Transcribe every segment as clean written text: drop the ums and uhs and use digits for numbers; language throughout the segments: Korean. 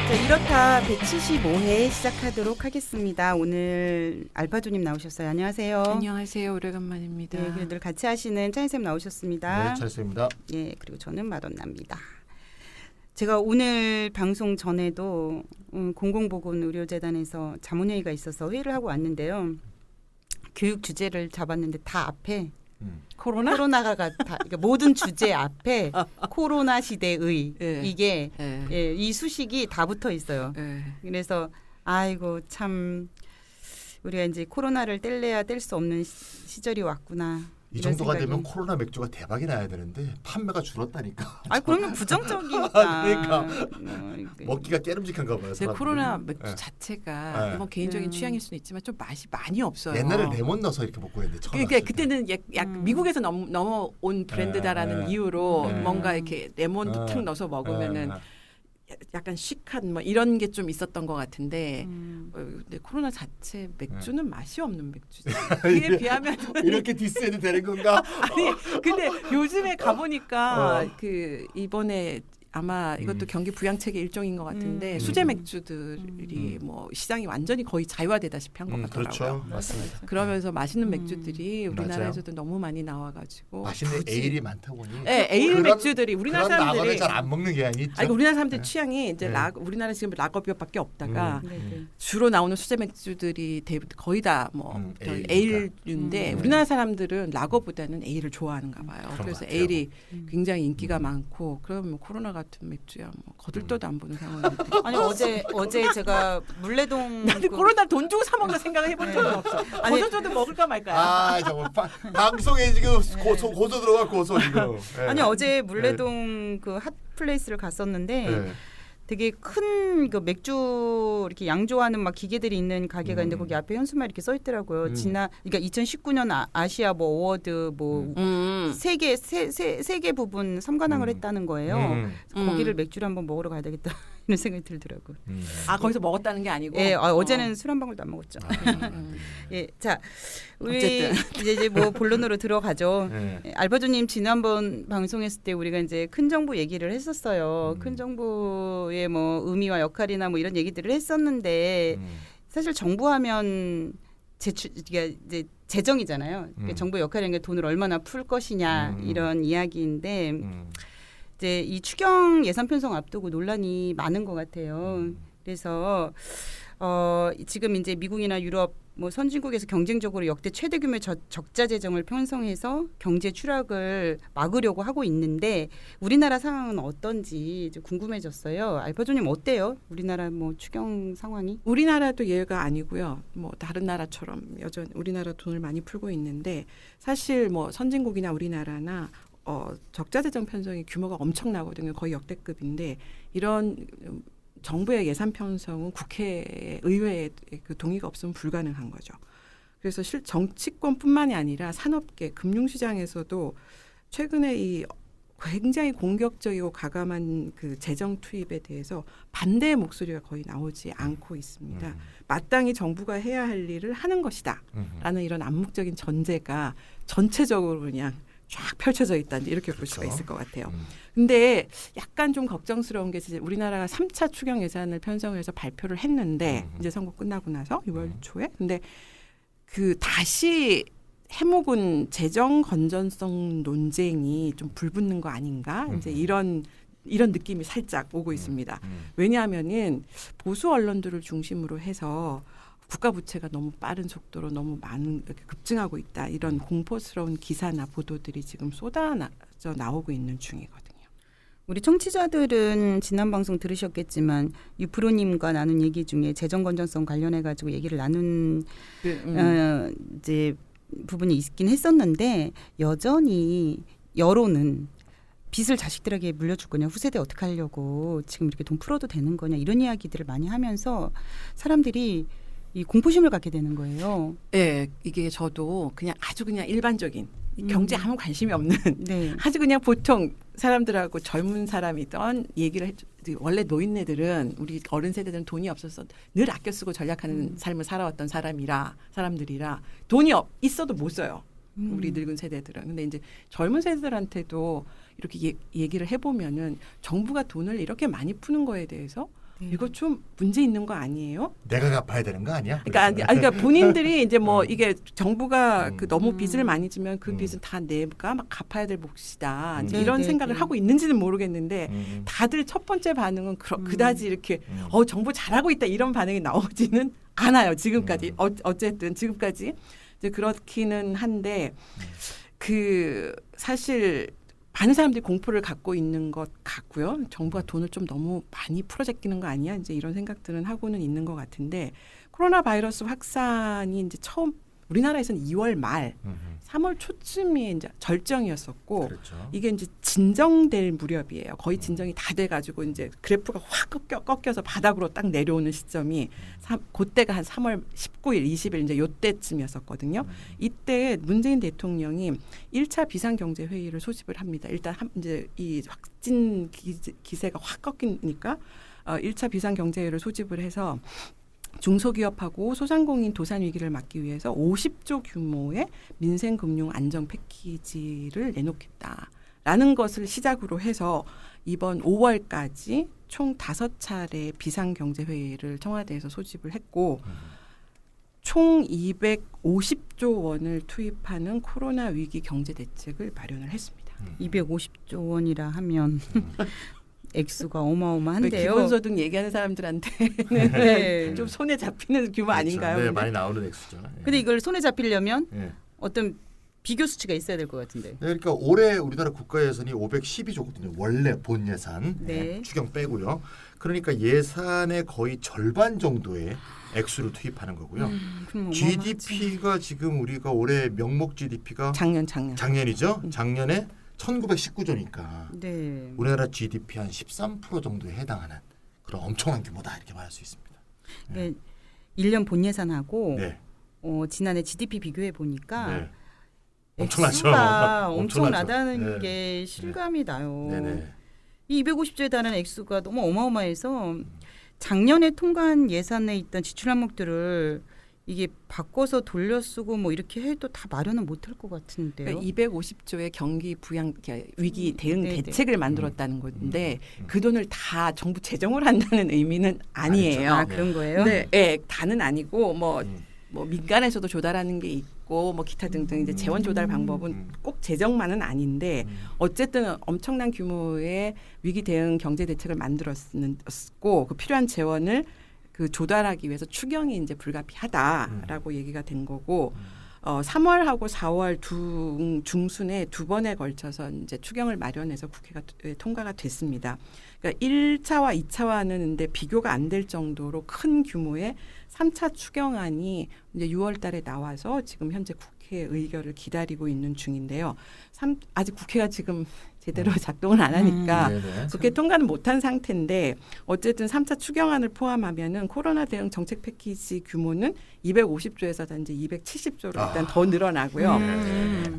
자, 이렇다 175회 시작하도록 하겠습니다. 오늘 알파조님 나오셨어요. 안녕하세요. 안녕하세요. 오래간만입니다. 네, 늘 같이 하시는 차인쌤 나오셨습니다. 네, 차인쌤입니다. 예, 그리고 저는 마돈나입니다. 제가 오늘 방송 전에도 공공보건의료재단에서 자문회의가 있어서 회의를 하고 왔는데요. 교육 주제를 잡았는데 다 앞에 코로나가 다 그러니까 모든 주제 앞에 코로나 시대의 예. 이게 예. 예, 이 수식이 다 붙어 있어요. 예. 그래서 아이고 참 우리가 이제 코로나를 뗄래야 뗄 수 없는 시절이 왔구나. 이 이런 정도가 생각이. 되면 코로나 맥주가 대박이 나야 되는데 판매가 줄었다니까. 아 그러면 부정적이니까. 그러니까. 이게. 먹기가 깨름직한가 봐요. 제 사람들이. 코로나 맥주 네. 자체가 네. 뭐 개인적인 취향일 수는 있지만 좀 맛이 많이 없어요. 옛날에 레몬 넣어서 이렇게 먹고 했는데 처음 그러니까 왔을 때. 그때는 약 미국에서 넘어온 브랜드다라는 네. 이유로 네. 뭔가 이렇게 레몬도 탁 넣어서 먹으면은 약간 시크한 뭐 이런 게 좀 있었던 것 같은데 근데 코로나 자체 맥주는 맛이 없는 맥주죠. 그에 비하면 이렇게 디스해도 되는 건가? 아니 근데 요즘에 가보니까 그 이번에 아마 이것도 경기 부양책의 일종인 것 같은데 수제 맥주들이 뭐 시장이 완전히 거의 자유화되다시피 한 것 같더라고요. 그렇죠, 맞습니다. 그러면서 맛있는 맥주들이 맞아요. 우리나라에서도 너무 많이 나와가지고 맛있는 굳이- 에일이 많다 보니. 네, 에일 그런- 맥주들이 우리나라 그런 사람들이 라거를 잘 안 먹는 경향이 있죠. 아니 우리나라 사람들 네. 취향이 이제 네. 우리나라 지금 라거비어밖에 없다가 네네. 주로 나오는 수제 맥주들이 거의 다뭐 에일이니까. 에일류인데 우리나라 사람들은 라거보다는 에일을 좋아하는가 봐요. 그런 그래서 것 같아요. 에일이 굉장히 인기가 많고 그러면 뭐 코로나 같은 맥주야 뭐 거들떠도 안 보는 상황인데 아니 어제 제가 물레동 나는 코로나 돈 주고 사 먹는 생각을 해본 적은 없어. 아니- 거둬줘도 먹을까 말까요? 아 정말 방송에 지금 고소 들어가 고소 지금. 네. 아니 어제 물레동 그 핫플레이스를 갔었는데 네. 되게 큰 그 맥주 이렇게 양조하는 막 기계들이 있는 가게가 있는데 거기 앞에 현수막 이렇게 써 있더라고요. 그러니까 2019년 아시아 뭐 어워드 뭐 세계 부분 삼관왕을 했다는 거예요. 거기를 맥주를 한번 먹으러 가야 되겠다 이런 생각이 들더라고요. 아 거기서 먹었다는 게 아니고. 예, 어제는 술 한 방울도 안 먹었죠. 예, 자 우리 어쨌든. 이제 뭐 본론으로 들어가죠. 네. 예, 알바조님 지난번 방송했을 때 우리가 이제 큰 정부 얘기를 했었어요. 큰 정부의 뭐 의미와 역할이나 뭐 이런 얘기들을 했었는데 사실 정부하면 그러니까 이제 재정이잖아요. 그러니까 정부의 역할이라는 게 돈을 얼마나 풀 것이냐 이런 이야기인데 이제 이 추경 예산 편성 앞두고 논란이 많은 것 같아요. 그래서 지금 이제 미국이나 유럽 뭐 선진국에서 경쟁적으로 역대 최대 규모의 적자 재정을 편성해서 경제 추락을 막으려고 하고 있는데 우리나라 상황은 어떤지 좀 궁금해졌어요. 알파조님 어때요? 우리나라 뭐 추경 상황이? 우리나라도 예외가 아니고요. 뭐 다른 나라처럼 여전히 우리나라 돈을 많이 풀고 있는데 사실 뭐 선진국이나 우리나라나 적자 재정 편성의 규모가 엄청나거든요. 거의 역대급인데 이런 정부의 예산 편성은 국회 의회의 그 동의가 없으면 불가능한 거죠. 그래서 정치권뿐만이 아니라 산업계, 금융시장에서도 최근에 이 굉장히 공격적이고 가감한 그 재정 투입에 대해서 반대의 목소리가 거의 나오지 않고 있습니다. 마땅히 정부가 해야 할 일을 하는 것이다라는 이런 암묵적인 전제가 전체적으로 그냥 쫙 펼쳐져 있다 이렇게 볼 수가 있을 것 같아요. 근데 약간 좀 걱정스러운 게 우리나라가 3차 추경 예산을 편성해서 발표를 했는데 이제 선거 끝나고 나서 6월 초에 근데 그 다시 해묵은 재정 건전성 논쟁이 좀 불붙는 거 아닌가 이제 이런 느낌이 살짝 오고 있습니다. 왜냐하면은 보수 언론들을 중심으로 해서 국가 부채가 너무 빠른 속도로 너무 많은 급증하고 있다. 이런 공포스러운 기사나 보도들이 지금 쏟아져 나오고 있는 중이거든요. 우리 청취자들은 지난 방송 들으셨겠지만 유프로님과 나눈 얘기 중에 재정 건전성 관련해 가지고 얘기를 나눈 이제 부분이 있긴 했었는데 여전히 여론은 빚을 자식들에게 물려줄 거냐 후세대 어떻게 하려고 지금 이렇게 돈 풀어도 되는 거냐 이런 이야기들을 많이 하면서 사람들이 이 공포심을 갖게 되는 거예요. 네, 이게 저도 아주 일반적인 경제 아무 관심이 없는 네. 아주 그냥 보통 사람들하고 젊은 사람이던 얘기를 원래 노인네들은 우리 어른 세대들은 돈이 없어서 늘 아껴 쓰고 전략하는 삶을 살아왔던 사람들이라 돈이 있어도 못 써요. 우리 늙은 세대들은. 근데 이제 젊은 세대들한테도 이렇게 얘기를 해보면은 정부가 돈을 이렇게 많이 푸는 거에 대해서 이거 좀 문제 있는 거 아니에요? 내가 갚아야 되는 거 아니야? 그러니까 본인들이 이제 뭐 이게 정부가 그 너무 빚을 많이 지면 그 음. 빚은 다 내가 막 갚아야 될 몫이다. 이제 네, 이런 네, 생각을 네. 하고 있는지는 모르겠는데 음. 다들 첫 번째 반응은 그다지 이렇게 정부 잘하고 있다 이런 반응이 나오지는 않아요. 지금까지 어쨌든 지금까지 이제 그렇기는 한데 그 사실 많은 사람들이 공포를 갖고 있는 것 같고요. 정부가 돈을 좀 너무 많이 풀어제끼는 거 아니야? 이제 이런 생각들은 하고는 있는 것 같은데 코로나 바이러스 확산이 이제 처음 우리나라에서는 2월 말, 3월 초쯤이 이제 절정이었었고 그렇죠. 이게 이제 진정될 무렵이에요. 거의 진정이 다 돼가지고 이제 그래프가 확 꺾여서 바닥으로 딱 내려오는 시점이 그때가 한 3월 19일, 20일 이제 요때쯤이었었거든요. 이때 문재인 대통령이 1차 비상경제회의를 소집을 합니다. 일단 이제 이 확진 기세가 확 꺾이니까 1차 비상경제회의를 소집을 해서 중소기업하고 소상공인 도산 위기를 막기 위해서 50조 규모의 민생금융 안정 패키지를 내놓겠다라는 것을 시작으로 해서 이번 5월까지 총 5차례 비상경제회의를 청와대에서 소집을 했고 총 250조 원을 투입하는 코로나 위기 경제 대책을 마련을 했습니다. 250조 원이라 하면 액수가 어마어마한데요. 기본소득 얘기하는 사람들한테는 네. 좀 손에 잡히는 규모 그렇죠. 아닌가요? 네, 근데? 많이 나오는 액수죠. 예. 근데 이걸 손에 잡히려면 예. 어떤 비교 수치가 있어야 될 것 같은데. 네, 그러니까 올해 우리나라 국가 예산이 512조거든요. 원래 본 예산 네. 추경 빼고요. 그러니까 예산의 거의 절반 정도의 액수를 투입하는 거고요. 그럼 GDP가 지금 우리가 올해 명목 GDP가 작년이죠. 작년에 1919조니까 네. 우리나라 GDP 한 13% 정도에 해당하는 그런 엄청난 규모다 이렇게 말할 수 있습니다. 네. 1년 본 예산하고 네. 지난해 GDP 비교해 보니까 네. 엄청나죠. 액수가 엄청나죠. 엄청나다는 네. 게 실감이 나요. 네네. 이 250조에 달하는 액수가 너무 어마어마해서 작년에 통과한 예산에 있던 지출 항목들을 이게 바꿔서 돌려 쓰고 뭐 이렇게 해도 다 마련은 못할 것 같은데요. 그러니까 250조의 경기 부양 위기 대응 네네. 대책을 만들었다는 건데 그 돈을 다 정부 재정을 한다는 의미는 아니에요. 아, 그런 거예요? 네, 네, 다는 아니고 뭐 민간에서도 조달하는 게 있고 뭐 기타 등등 이제 재원 조달 방법은 꼭 재정만은 아닌데 어쨌든 엄청난 규모의 위기 대응 경제 대책을 만들었고 그 필요한 재원을 그 조달하기 위해서 추경이 이제 불가피하다라고 얘기가 된 거고 3월하고 4월 중순에 두 번에 걸쳐서 이제 추경을 마련해서 국회가 통과가 됐습니다. 그러니까 1차와 2차와는 근데 비교가 안 될 정도로 큰 규모의 3차 추경안이 이제 6월 달에 나와서 지금 현재 국회 의결을 기다리고 있는 중인데요. 아직 국회가 지금 제대로 작동을 안 하니까 국회 통과는 못한 상태인데 어쨌든 3차 추경안을 포함하면은 코로나 대응 정책 패키지 규모는 250조에서 단지 270조로 일단 더 늘어나고요.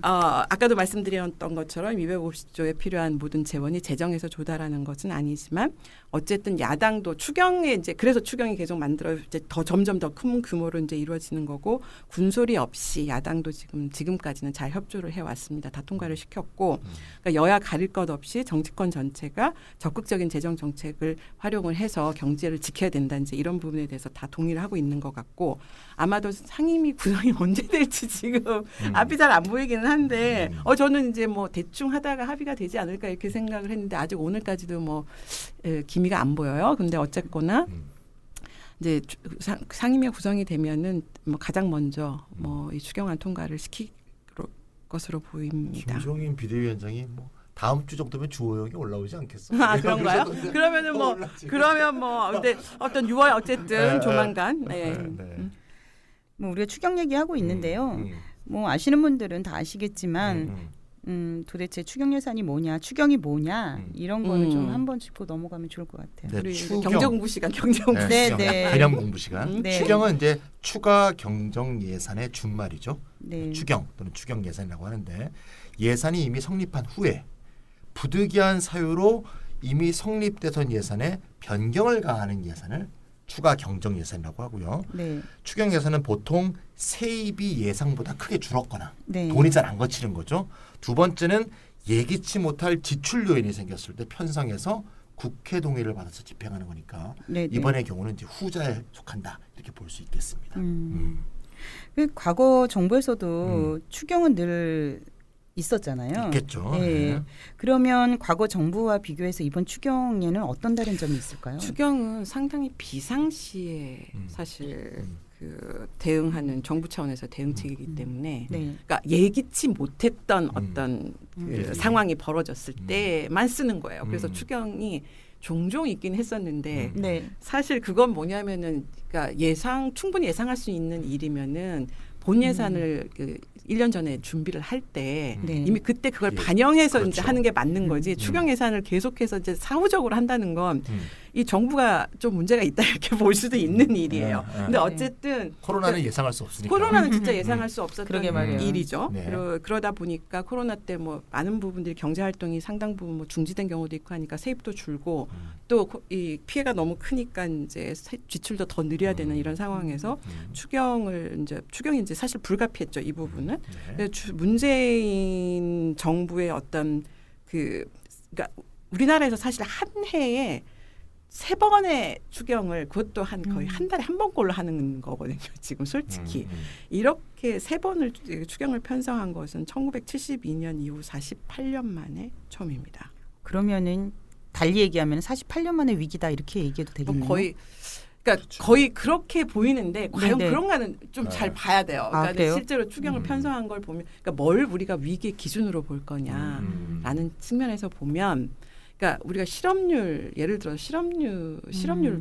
아까도 말씀드렸던 것처럼 250조에 필요한 모든 재원이 재정에서 조달하는 것은 아니지만 어쨌든 야당도 추경에 이제 그래서 추경이 계속 만들어 이제 더 점점 더 큰 규모로 이제 이루어지는 거고 군소리 없이 야당도 지금까지는 잘 협조를 해왔습니다. 다 통과를 시켰고 그러니까 여야 가릴 것 없이 정치권 전체가 적극적인 재정 정책을 활용을 해서 경제를 지켜야 된다 이제 이런 부분에 대해서 다 동의를 하고 있는 것 같고 아마도 상임위 구성이 언제 될지 지금 앞이 잘 안 보이기는 한데 저는 이제 뭐 대충 하다가 합의가 되지 않을까 이렇게 생각을 했는데 아직 오늘까지도 뭐 기미가 안 보여요. 근데 어쨌거나 이제 상임위 구성이 되면은 뭐 가장 먼저 뭐 이 추경안 통과를 시킬 것으로 보입니다. 김종인 비대위원장이 뭐 다음 주 정도면 주호영이 올라오지 않겠어? 아 그런가요? 그러면은 뭐 근데 어떤 6월 어쨌든 조만간. 뭐 우리가 추경 얘기하고 있는데요. 뭐 아시는 분들은 다 아시겠지만 도대체 추경 예산이 뭐냐, 추경이 뭐냐 이런 거는 좀 한번 짚고 넘어가면 좋을 것 같아요. 네, 경제 공부 시간, 경제 공부. 네, 네. 개념 공부 시간. 네. 추경은 이제 추가 경정 예산의 준말이죠. 네. 추경 또는 추경 예산이라고 하는데 예산이 이미 성립한 후에 부득이한 사유로 이미 성립되던 예산에 변경을 가하는 예산을 추가 경정 예산이라고 하고요. 네. 추경 예산은 보통 세입이 예상보다 크게 줄었거나 네. 돈이 잘 안 거치는 거죠. 두 번째는 예기치 못할 지출 요인이 생겼을 때 편성해서 국회 동의를 받아서 집행하는 거니까 네, 네. 이번의 경우는 이제 후자에 속한다 이렇게 볼 수 있겠습니다. 그 과거 정부에서도 추경은 늘 있었잖아요. 있겠죠. 네. 네. 그러면 과거 정부와 비교해서 이번 추경에는 어떤 다른 점이 있을까요? 추경은 상당히 비상시에 사실 그 대응하는 정부 차원에서 대응책이기 때문에 네. 그러니까 예기치 못했던 어떤 그 상황이 벌어졌을 때만 쓰는 거예요. 그래서 추경이 종종 있긴 했었는데 네. 사실 그건 뭐냐면은 그러니까 충분히 예상할 수 있는 일이면은 본 예산을 그 1년 전에 준비를 할 때 네. 이미 그때 그걸 예. 반영해서 그렇죠. 이제 하는 게 맞는 거지. 추경 예산을 계속해서 이제 사후적으로 한다는 건 이 정부가 좀 문제가 있다 이렇게 볼 수도 있는 일이에요. 네. 근데 어쨌든 코로나는 예상할 수 없으니까. 코로나는 진짜 예상할 수 없었던 그러게 말이에요. 일이죠. 네. 그러다 보니까 코로나 때 뭐 많은 부분들이 경제 활동이 상당 부분 뭐 중지된 경우도 있고 하니까 세입도 줄고 또 이 피해가 너무 크니까 이제 지출도 더 늘려야 되는 이런 상황에서 추경이 이제 사실 불가피했죠. 이 부분은. 네. 근데 문재인 정부의 어떤 그러니까 우리나라에서 사실 한 해에 3번의 추경을 그것도 거의 한 달에 한 번꼴로 하는 거거든요. 지금 솔직히 이렇게 3번을 추경을 편성한 것은 1972년 이후 48년 만에 처음입니다. 그러면은 달리 얘기하면 48년 만에 위기다 이렇게 얘기해도 되겠네요. 거의 그러니까 거의 그렇게 보이는데 과연 네네. 그런가는 좀 잘 봐야 돼요. 그러니까 그래요? 실제로 추경을 편성한 걸 보면 그러니까 뭘 우리가 위기의 기준으로 볼 거냐라는 측면에서 보면 그러니까 우리가 실업률 예를 들어 실업률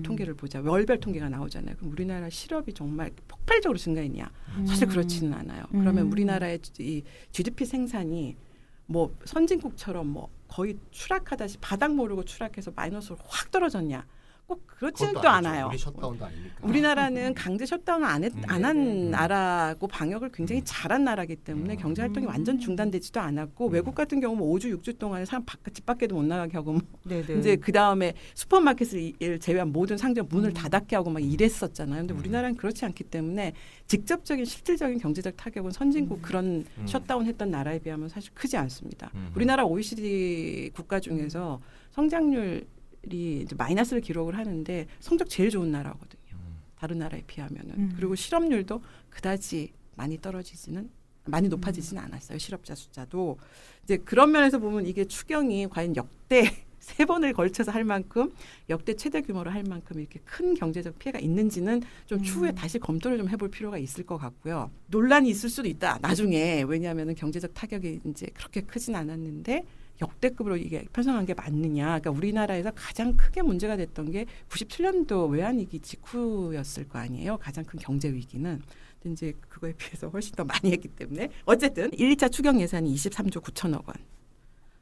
통계를 보자. 월별 통계가 나오잖아요. 그럼 우리나라 실업이 정말 폭발적으로 증가했냐? 사실 그렇지는 않아요. 그러면 우리나라의 이 GDP 생산이 뭐 선진국처럼 뭐 거의 추락하다시 바닥 모르고 추락해서 마이너스로 확 떨어졌냐? 꼭 그렇지는 또 않아요. 우리 셧다운도 아니니까. 우리나라는 강제 셧다운을 안 한 나라고 방역을 굉장히 잘한 나라기 때문에 경제 활동이 완전 중단되지도 않았고 외국 같은 경우 뭐 5주 6주 동안 사람 집 밖에도 못 나가게 하고 뭐 네네. 이제 그 다음에 슈퍼마켓을 제외한 모든 상점 문을 닫게 하고 막 이랬었잖아요. 근데 우리나라는 그렇지 않기 때문에 직접적인 실질적인 경제적 타격은 선진국 그런 셧다운했던 나라에 비하면 사실 크지 않습니다. 우리나라 OECD 국가 중에서 성장률 이 이제 마이너스를 기록을 하는데 성적 제일 좋은 나라거든요. 다른 나라에 비하면은. 그리고 실업률도 그다지 많이 높아지지는 않았어요. 실업자 숫자도. 이제 그런 면에서 보면 이게 추경이 과연 역대 3번을 걸쳐서 할 만큼 역대 최대 규모로 할 만큼 이렇게 큰 경제적 피해가 있는지는 좀 추후에 다시 검토를 좀 해볼 필요가 있을 것 같고요. 논란이 있을 수도 있다. 나중에 왜냐하면 경제적 타격이 이제 그렇게 크진 않았는데 역대급으로 이게 편성한 게 맞느냐. 그러니까 우리나라에서 가장 크게 문제가 됐던 게 97년도 외환위기 직후였을 거 아니에요. 가장 큰 경제 위기는. 근데 이제 그거에 비해서 훨씬 더 많이 했기 때문에 어쨌든 1, 2차 추경 예산이 23조 9천억 원.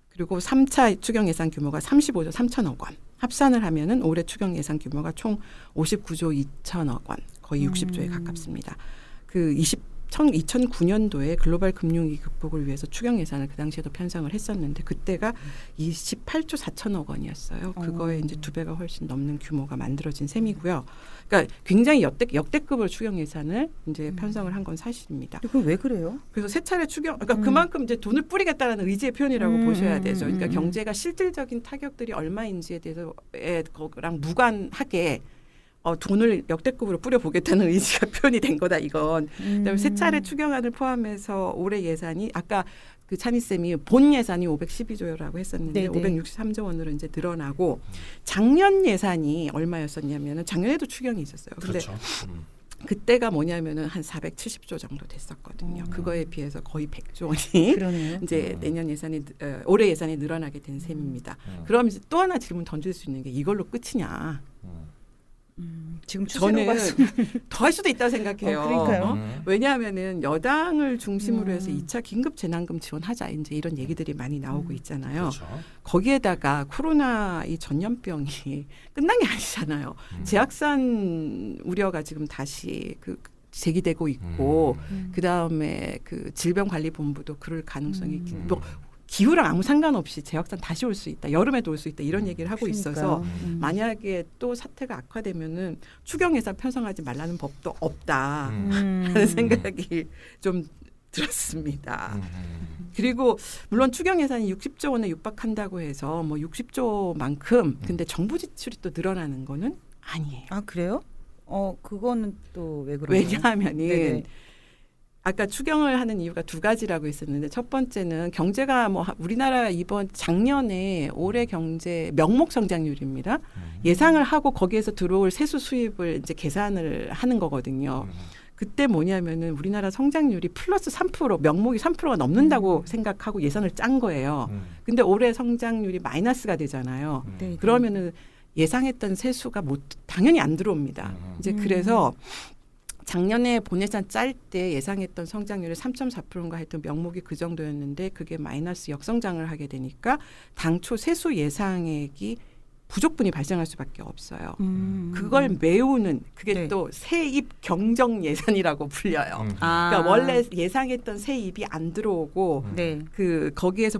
그리고 3차 추경 예산 규모가 35조 3천억 원. 합산을 하면은 올해 추경 예산 규모가 총 59조 2천억 원. 거의 60조에 가깝습니다. 2009년도에 글로벌 금융위기 극복을 위해서 추경 예산을 그 당시에도 편성을 했었는데 그때가 28조 4천억 원이었어요. 그거에 이제 2배가 훨씬 넘는 규모가 만들어진 셈이고요. 그러니까 굉장히 역대급으로 추경 예산을 이제 편성을 한 건 사실입니다. 그럼 왜 그래요? 그래서 세 차례 그러니까 그만큼 이제 돈을 뿌리겠다는 의지의 표현이라고 보셔야 되죠. 그러니까 경제가 실질적인 타격들이 얼마인지에 대해서의 거랑 무관하게 돈을 역대급으로 뿌려보겠다는 의지가 표현이 된 거다 이건. 그다음에 세 차례 추경안을 포함해서 올해 예산이 아까 그 찬희쌤이 본 예산이 512조라고 했었는데 네네. 563조 원으로 이제 늘어나고 작년 예산이 얼마였었냐면은 작년에도 추경이 있었어요. 근데 그렇죠. 그때가 뭐냐면은 한 470조 정도 됐었거든요. 그거에 비해서 거의 100조 원이 그러네요. 이제 내년 예산이 올해 예산이 늘어나게 된 셈입니다. 그럼 이제 또 하나 질문 던질 수 있는 게 이걸로 끝이냐? 지금 저는 더 할 수도 있다고 생각해요. 그러니까요. 왜냐하면은 여당을 중심으로 해서 2차 긴급 재난금 지원하자 이제 이런 얘기들이 많이 나오고 있잖아요. 그렇죠. 거기에다가 코로나 이 전염병이 끝난 게 아니잖아요. 재확산 우려가 지금 다시 제기되고 있고 그 다음에 그 질병관리본부도 그럴 가능성이 뭐 기후랑 아무 상관없이 재확산 다시 올 수 있다. 여름에도 올 수 있다. 이런 얘기를 하고 있어서 만약에 또 사태가 악화되면은 추경 예산 편성하지 말라는 법도 없다라는 생각이 좀 들었습니다. 그리고 물론 추경 예산이 60조 원에 육박한다고 해서 뭐 60조만큼 근데 정부 지출이 또 늘어나는 거는 아니에요. 아 그래요? 그거는 또 왜 그러나요? 왜냐하면은 네네. 아까 추경을 하는 이유가 두 가지라고 있었는데 첫 번째는 경제가 뭐 우리나라 이번 작년에 올해 경제 명목 성장률입니다. 예상을 하고 거기에서 들어올 세수 수입을 이제 계산을 하는 거거든요. 그때 뭐냐면은 우리나라 성장률이 플러스 3% 명목이 3%가 넘는다고 생각하고 예산을 짠 거예요. 근데 올해 성장률이 마이너스가 되잖아요. 네, 그러면은 예상했던 세수가 당연히 안 들어옵니다. 이제 그래서 작년에 본예산 짤 때 예상했던 성장률이 3.4%인가 했던 명목이 그 정도였는데 그게 마이너스 역성장을 하게 되니까 당초 세수 예상액이 부족분이 발생할 수밖에 없어요. 그걸 메우는 그게 네. 또 세입 경정 예산이라고 불려요. 그러니까 원래 예상했던 세입이 안 들어오고 네. 그 거기에서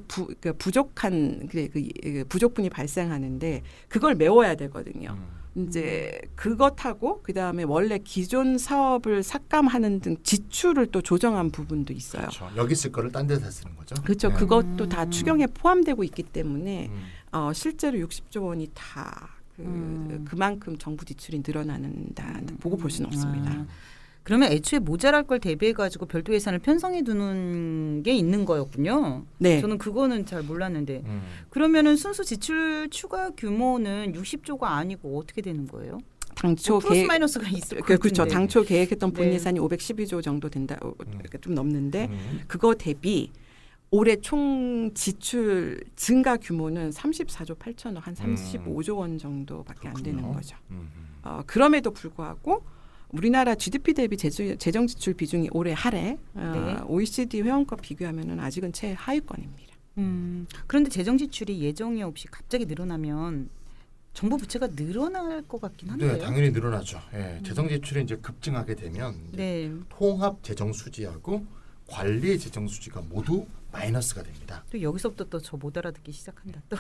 부족한 그 부족분이 발생하는데 그걸 메워야 되거든요. 이제 그것하고 그다음에 원래 기존 사업을 삭감하는 등 지출을 또 조정한 부분도 있어요. 그렇죠. 여기 쓸 거를 딴 데다 쓰는 거죠. 그렇죠. 네. 그것도 다 추경에 포함되고 있기 때문에 실제로 60조 원이 다 그만큼 정부 지출이 늘어나는다 보고 볼 수는 없습니다. 그러면 애초에 모자랄 걸 대비해가지고 별도 예산을 편성해 두는 게 있는 거였군요. 네. 저는 그거는 잘 몰랐는데 그러면은 순수 지출 추가 규모는 60조가 아니고 어떻게 되는 거예요? 당초 플러스 마이너스가 있을 것 그렇죠. 같은데. 당초 계획했던 본 네. 예산이 512조 정도 된다. 좀 넘는데 그거 대비 올해 총 지출 증가 규모는 34조 8천억 한 35조 원 정도밖에 안 되는 거죠. 그럼에도 불구하고 우리나라 GDP 대비 재정 지출 비중이 올해 하래 OECD 회원과 비교하면은 아직은 최하위권입니다. 그런데 재정 지출이 예정이 없이 갑자기 늘어나면 정부 부채가 늘어날 것 같긴 한데요. 네, 당연히 늘어나죠. 예, 재정 지출이 이제 급증하게 되면 이제 네. 통합 재정 수지하고 관리 재정 수지가 모두 마이너스가 됩니다. 또 여기서부터 또 저 못 알아듣기 시작한다. 또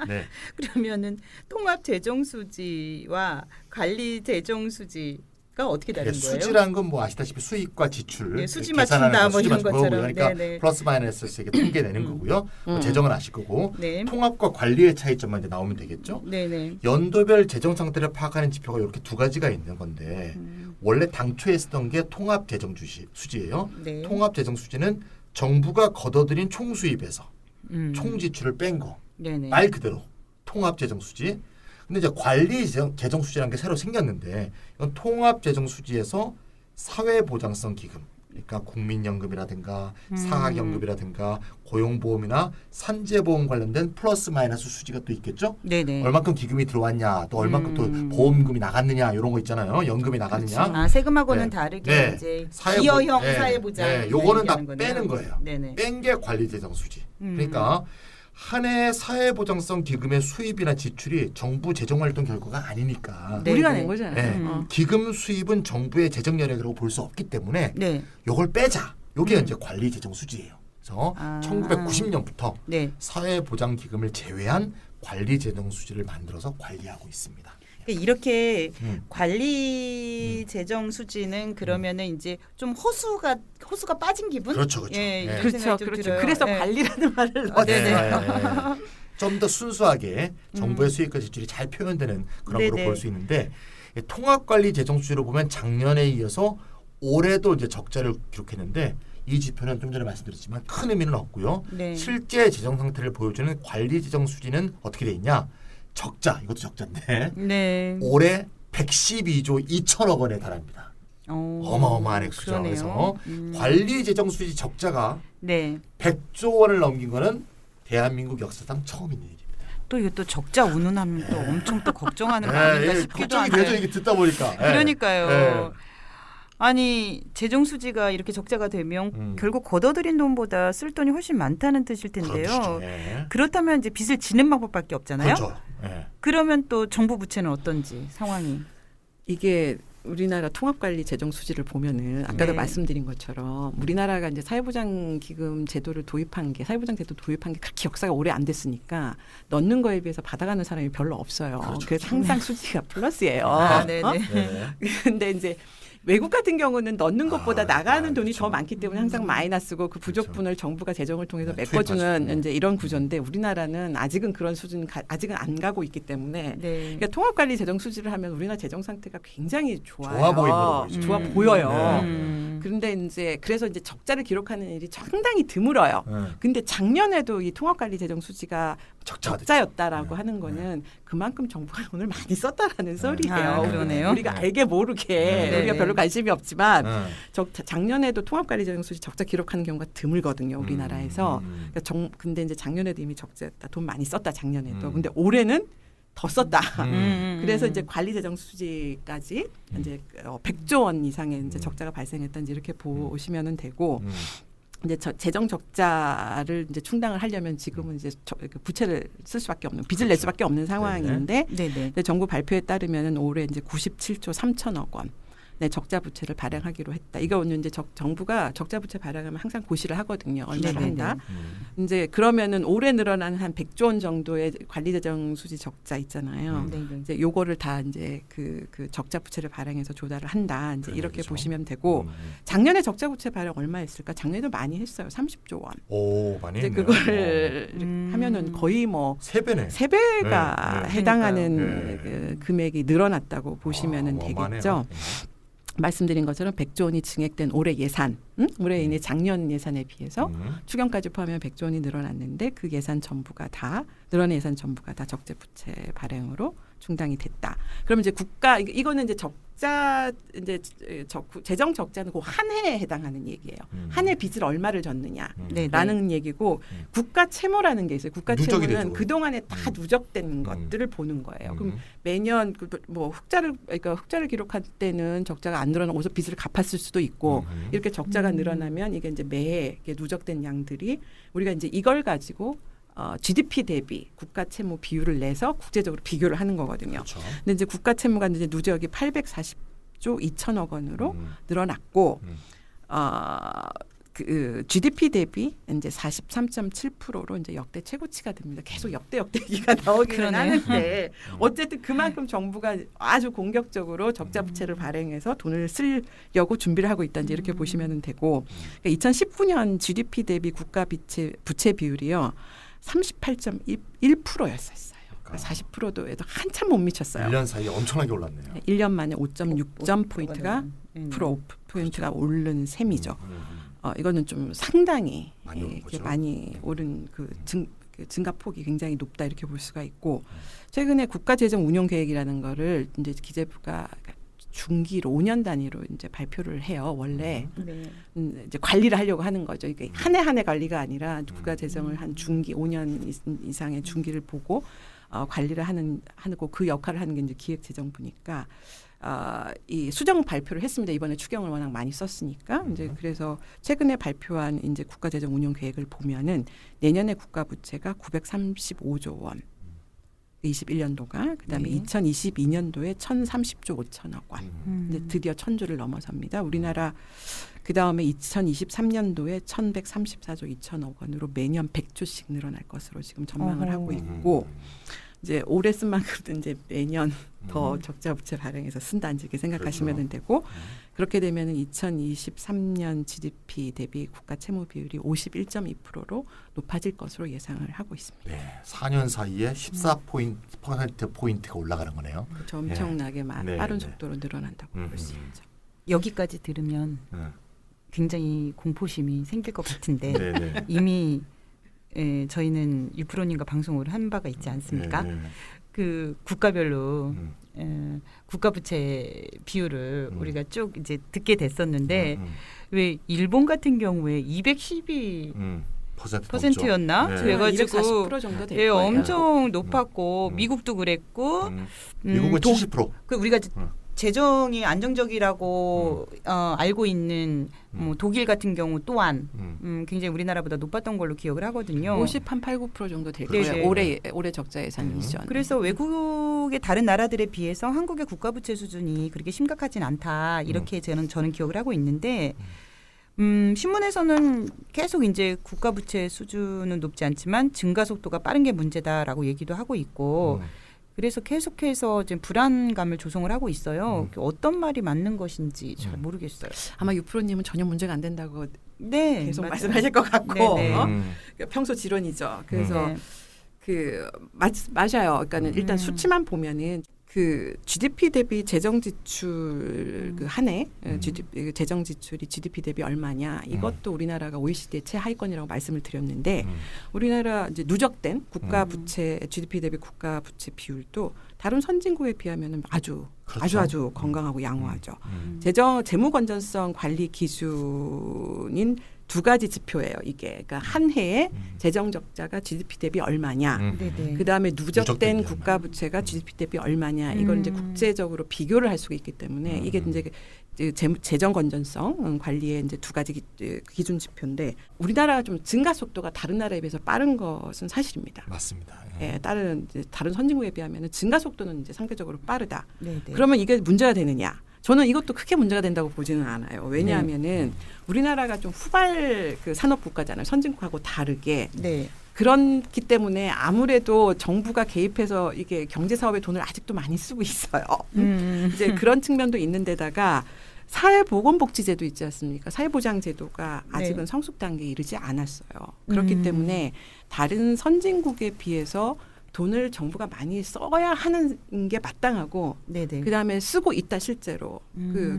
네. 그러면은 통합 재정 수지와 관리 재정 수지가 어떻게 다른 거예요? 수지라는 건 뭐 아시다시피 수입과 지출 네, 수지 계산하는 맞춘다 거, 뭐 수지 이런 맞춘 것처럼. 거고요. 그러니까 네네. 플러스 마이너스 이렇게 통계내는 거고요. 재정은 아실 거고 네. 통합과 관리의 차이점만 이제 나오면 되겠죠. 네네. 연도별 재정 상태를 파악하는 지표가 이렇게 두 가지가 있는 건데 원래 당초에 쓰던 게 통합 재정 수지예요. 네. 통합 재정 수지는 정부가 걷어들인 총 수입에서 총 지출을 뺀 거. 네네. 말 그대로 통합 재정 수지. 근데 이제 관리 재정 수지라는 게 새로 생겼는데 이건 통합 재정 수지에서 사회보장성 기금, 그러니까 국민연금이라든가 사학연금이라든가 고용보험이나 산재보험 관련된 플러스 마이너스 수지가 또 있겠죠. 네네. 얼만큼 기금이 들어왔냐, 또 얼만큼 또 보험금이 나갔느냐 이런 거 있잖아요. 연금이 나갔느냐. 아 세금하고는 네. 다르게 네. 이제 사회보- 기여형 네. 사회보장. 네. 요거는 다 얘기하는 거네요. 빼는 거예요. 네네. 뺀 게 관리 재정 수지. 그러니까 한 해 사회보장성 기금의 수입이나 지출이 정부 재정활동 결과가 아니니까 네. 우리가 네. 낸 거잖아요. 네. 기금 수입은 정부의 재정 여력이라고 볼 수 없기 때문에 네. 요걸 빼자. 요게 이제 관리 재정 수지예요. 그래서 아. 1990년부터 네. 사회보장 기금을 제외한 관리 재정 수지를 만들어서 관리하고 있습니다. 이렇게 음. 관리 재정 수지는 그러면은 이제 좀 허수가 빠진 기분? 그렇죠, 그렇죠. 예, 네. 이런 그렇죠. 생각이 좀 그렇죠. 들어요. 그래서 예. 관리라는 말을 네네. 좀 더 순수하게 정부의 수입과 지출이 잘 표현되는 그런 거로 네네. 볼 수 있는데 통합관리 재정 수지로 보면 작년에 이어서 올해도 이제 적자를 기록했는데 이 지표는 좀 전에 말씀드렸지만 큰 의미는 없고요. 네. 실제 재정 상태를 보여주는 관리 재정 수지는 어떻게 돼 있냐? 적자, 이것도 적자인데 네. 올해 112조 2천억 원에 달합니다. 어마어마한 액수죠. 그러네요. 그래서 관리 재정 수지 적자가 네. 100조 원을 넘긴 거는 대한민국 역사상 처음 있는 일입니다. 또 이게 또 적자 운운하면 또 엄청 또 걱정하는 거 예, 아닌가 예, 싶기도 걱정이 한데. 되죠. 이게 듣다 보니까. 예. 그러니까요. 예. 아니 재정 수지가 이렇게 적자가 되면 결국 걷어들인 돈보다 쓸 돈이 훨씬 많다는 뜻일 텐데요. 그렇죠. 예. 그렇다면 이제 빚을 지는 방법밖에 없잖아요. 그렇죠. 예. 그러면 또 정부 부채는 어떤지 상황이. 이게 우리나라 통합관리 재정 수지를 보면은 아까도 네. 말씀드린 것처럼 우리나라가 이제 사회보장기금 제도를 도입한 게 사회보장 제도 도입한 게 그렇게 역사가 오래 안 됐으니까 넣는 거에 비해서 받아가는 사람이 별로 없어요. 그렇죠. 그래서 항상 수지가 플러스예요. 아, 네네. 네. 근데 이제 외국 같은 경우는 넣는 것보다 나가는 돈이 그렇죠. 더 많기 때문에 항상 마이너스고 그 부족분을 정부가 재정을 통해서 네, 메꿔주는 투입하시고. 이제 이런 구조인데 우리나라는 아직은 그런 수준 아직은 안 가고 있기 때문에 네. 그러니까 통합관리 재정 수지를 하면 우리나라 재정 상태가 굉장히 좋아요. 좋아 보이는 거죠. 좋아 보여요. 네. 그런데 이제 그래서 이제 적자를 기록하는 일이 상당히 드물어요. 네. 근데 작년에도 이 통합관리 재정 수지가 적자가 적자였다라고 됐죠. 하는 거는 그만큼 정부가 돈을 많이 썼다라는 소리예요. 아, 그러네요. 우리가 알게 모르게 네. 우리가 별로 관심이 없지만 네. 작년에도 통합관리 재정 수지 적자 기록하는 경우가 드물거든요. 우리나라에서. 음. 그러니까 근데 이제 작년에도 이미 적자였다. 돈 많이 썼다 작년에도. 음. 근데 올해는 더 썼다. 그래서 음. 이제 관리 재정 수지까지 이제 100조 원 이상의 이제 적자가 발생했다는지 이렇게 보시면은 되고 이제 재정 적자를 이제 충당을 하려면 지금은 이제 부채를 쓸 수밖에 없는 빚을 낼 수밖에 없는 상황인데 네네. 근데 정부 발표에 따르면은 올해 이제 97조 3천억 원. 네, 적자 부채를 발행하기로 했다. 이거는 이제 정부가 적자 부채 발행하면 항상 고시를 하거든요. 얼마를 네네네. 한다. 이제 그러면은 올해 늘어난 한 100조 원 정도의 관리 재정 수지 적자 있잖아요. 네네. 이제 요거를 다 이제 그 적자 부채를 발행해서 조달을 한다. 이제 이렇게 그렇죠. 보시면 되고 작년에 적자 부채 발행 얼마였을까? 작년에도 많이 했어요. 30조 원. 오 많이 이제 했네요. 그거를 하면은 거의 뭐 세 배네. 세 배가 네, 네. 해당하는 그러니까요. 그 금액이 늘어났다고 보시면은 되겠죠. 말씀드린 것처럼 100조 원이 증액된 올해 예산, 올해 이내 작년 예산에 비해서 추경까지 포함하면 100조 원이 늘어났는데 그 예산 전부가 다 늘어난 예산 전부가 다 적재 부채 발행으로 충당이 됐다. 그러면 이제 국가 이거는 이제 적자 이제 재정 적자는 그 한 해에 해당하는 얘기예요. 한 해 빚을 얼마를 졌느냐라는 얘기고 국가 채무라는 게 있어요. 국가 누적이 채무는 되죠. 그 동안에 다 누적된 것들을 보는 거예요. 그럼 매년 뭐 흑자를 기록할 때는 적자가 안 늘어나고서 빚을 갚았을 수도 있고 이렇게 적자가 늘어나면 이게 이제 매해 이게 누적된 양들이 우리가 이제 이걸 가지고 GDP 대비 국가 채무 비율을 내서 국제적으로 비교를 하는 거거든요. 그렇죠. 근데 이제 국가 채무가 이제 누적이 840조 2천억 원으로 늘어났고 그 GDP 대비 이제 43.7%로 이제 역대 최고치가 됩니다. 계속 역대 얘기가 나오기는 그러네요. 하는데 어쨌든 그만큼 정부가 아주 공격적으로 적자 부채를 발행해서 돈을 쓰려고 준비를 하고 있다는지 이렇게 보시면 되고 그러니까 2019년 GDP 대비 국가 부채 비율이요 38.1%였었어요. 그러니까 40%도 한참 못 미쳤어요. 1년 사이에 엄청나게 올랐네요. 1년 만에 5.6점 포인트가 포인트가 오른 셈이죠. 이거는 좀 상당히 많이 오른 거죠. 많이 오른 그 증가폭이 굉장히 높다 이렇게 볼 수가 있고 최근에 국가재정 운용 계획이라는 거를 이제 기재부가 중기로 5년 단위로 이제 발표를 해요. 원래 네. 이제 관리를 하려고 하는 거죠. 이게 한 해 관리가 아니라 국가재정을 한 중기 5년 이상의 중기를 보고 관리를 하고 그 역할을 하는 게 이제 기획재정부니까. 이 수정 발표를 했습니다. 이번에 추경을 워낙 많이 썼으니까 이제 그래서 최근에 발표한 이제 국가재정 운용 계획을 보면은 내년에 국가 부채가 935조 원, 21년도가 그다음에 네. 2022년도에 1,030조 5천억 원. 이제 드디어 1,000조를 넘어섭니다. 우리나라 그다음에 2023년도에 1,134조 2천억 원으로 매년 100조씩 늘어날 것으로 지금 전망을 하고 있고 이제 올해 쓴 만큼 이제 매년 더 적자 부채 발행해서 쓴다 이렇게 생각하시면 그렇죠. 되고 그렇게 되면은 2023년 GDP 대비 국가 채무 비율이 51.2%로 높아질 것으로 예상을 하고 있습니다. 네, 4년 사이에 14%포인트가 올라가는 거네요. 그렇죠. 엄청나게 네, 빠른 네. 속도로 늘어난다고 볼 수 있죠. 여기까지 들으면 굉장히 공포심이 생길 것 같은데 네, 네. 이미 저희는 유프로님과 방송을 한 바가 있지 않습니까? 네, 네. 그 국가별로 국가 부채 비율을 우리가 쭉 이제 듣게 됐었는데 왜 일본 같은 경우에 212 퍼센트였나? 네. 그래가지고 240% 정도 될 예, 거예요. 엄청 높았고 미국도 그랬고 미국은 70%. 그 우리가 재정이 안정적이라고 알고 있는 뭐 독일 같은 경우 또한 굉장히 우리나라보다 높았던 걸로 기억을 하거든요. 58~9% 정도 될 네네. 거예요. 올해 적자 예산 이전. 그래서 외국의 다른 나라들에 비해서 한국의 국가 부채 수준이 그렇게 심각하진 않다 이렇게 저는 기억을 하고 있는데 신문에서는 계속 이제 국가 부채 수준은 높지 않지만 증가 속도가 빠른 게 문제다라고 얘기도 하고 있고 그래서 계속해서 지금 불안감을 조성을 하고 있어요. 어떤 말이 맞는 것인지 잘 모르겠어요. 아마 유프로님은 전혀 문제가 안 된다고 네, 계속 맞아요. 말씀하실 것 같고 네네. 평소 지론이죠. 그래서 네. 맞아요. 그러니까는 일단 수치만 보면은 그 GDP 대비 재정 지출 그 한 해 GDP 재정 지출이 GDP 대비 얼마냐 이것도 우리나라가 OECD의 최하위권이라고 말씀을 드렸는데 우리나라 이제 누적된 국가 부채 GDP 대비 국가 부채 비율도 다른 선진국에 비하면은 아주 건강하고 양호하죠. 재무 건전성 관리 기준인 두 가지 지표예요. 이게 그러니까 한 해에 재정 적자가 GDP 대비 얼마냐. 네네. 그다음에 누적된 누적된 국가 부채가 GDP 대비 얼마냐. 이걸 이제 국제적으로 비교를 할 수가 있기 때문에 이게 이제 재정 건전성 관리의 이제 두 가지 기준 지표인데 우리나라가 좀 증가 속도가 다른 나라에 비해서 빠른 것은 사실입니다. 맞습니다. 예, 다른 선진국에 비하면 증가 속도는 이제 상대적으로 빠르다. 네네. 그러면 이게 문제가 되느냐? 저는 이것도 크게 문제가 된다고 보지는 않아요. 왜냐하면은 우리나라가 좀 후발 그 산업 국가잖아요. 선진국하고 다르게. 네. 그렇기 때문에 아무래도 정부가 개입해서 이게 경제 사업에 돈을 아직도 많이 쓰고 있어요. 이제 그런 측면도 있는 데다가 사회보건복지제도 있지 않습니까? 사회보장제도가 아직은 성숙 단계에 이르지 않았어요. 그렇기 때문에 다른 선진국에 비해서 돈을 정부가 많이 써야 하는 게 마땅하고 네네. 그다음에 쓰고 있다 실제로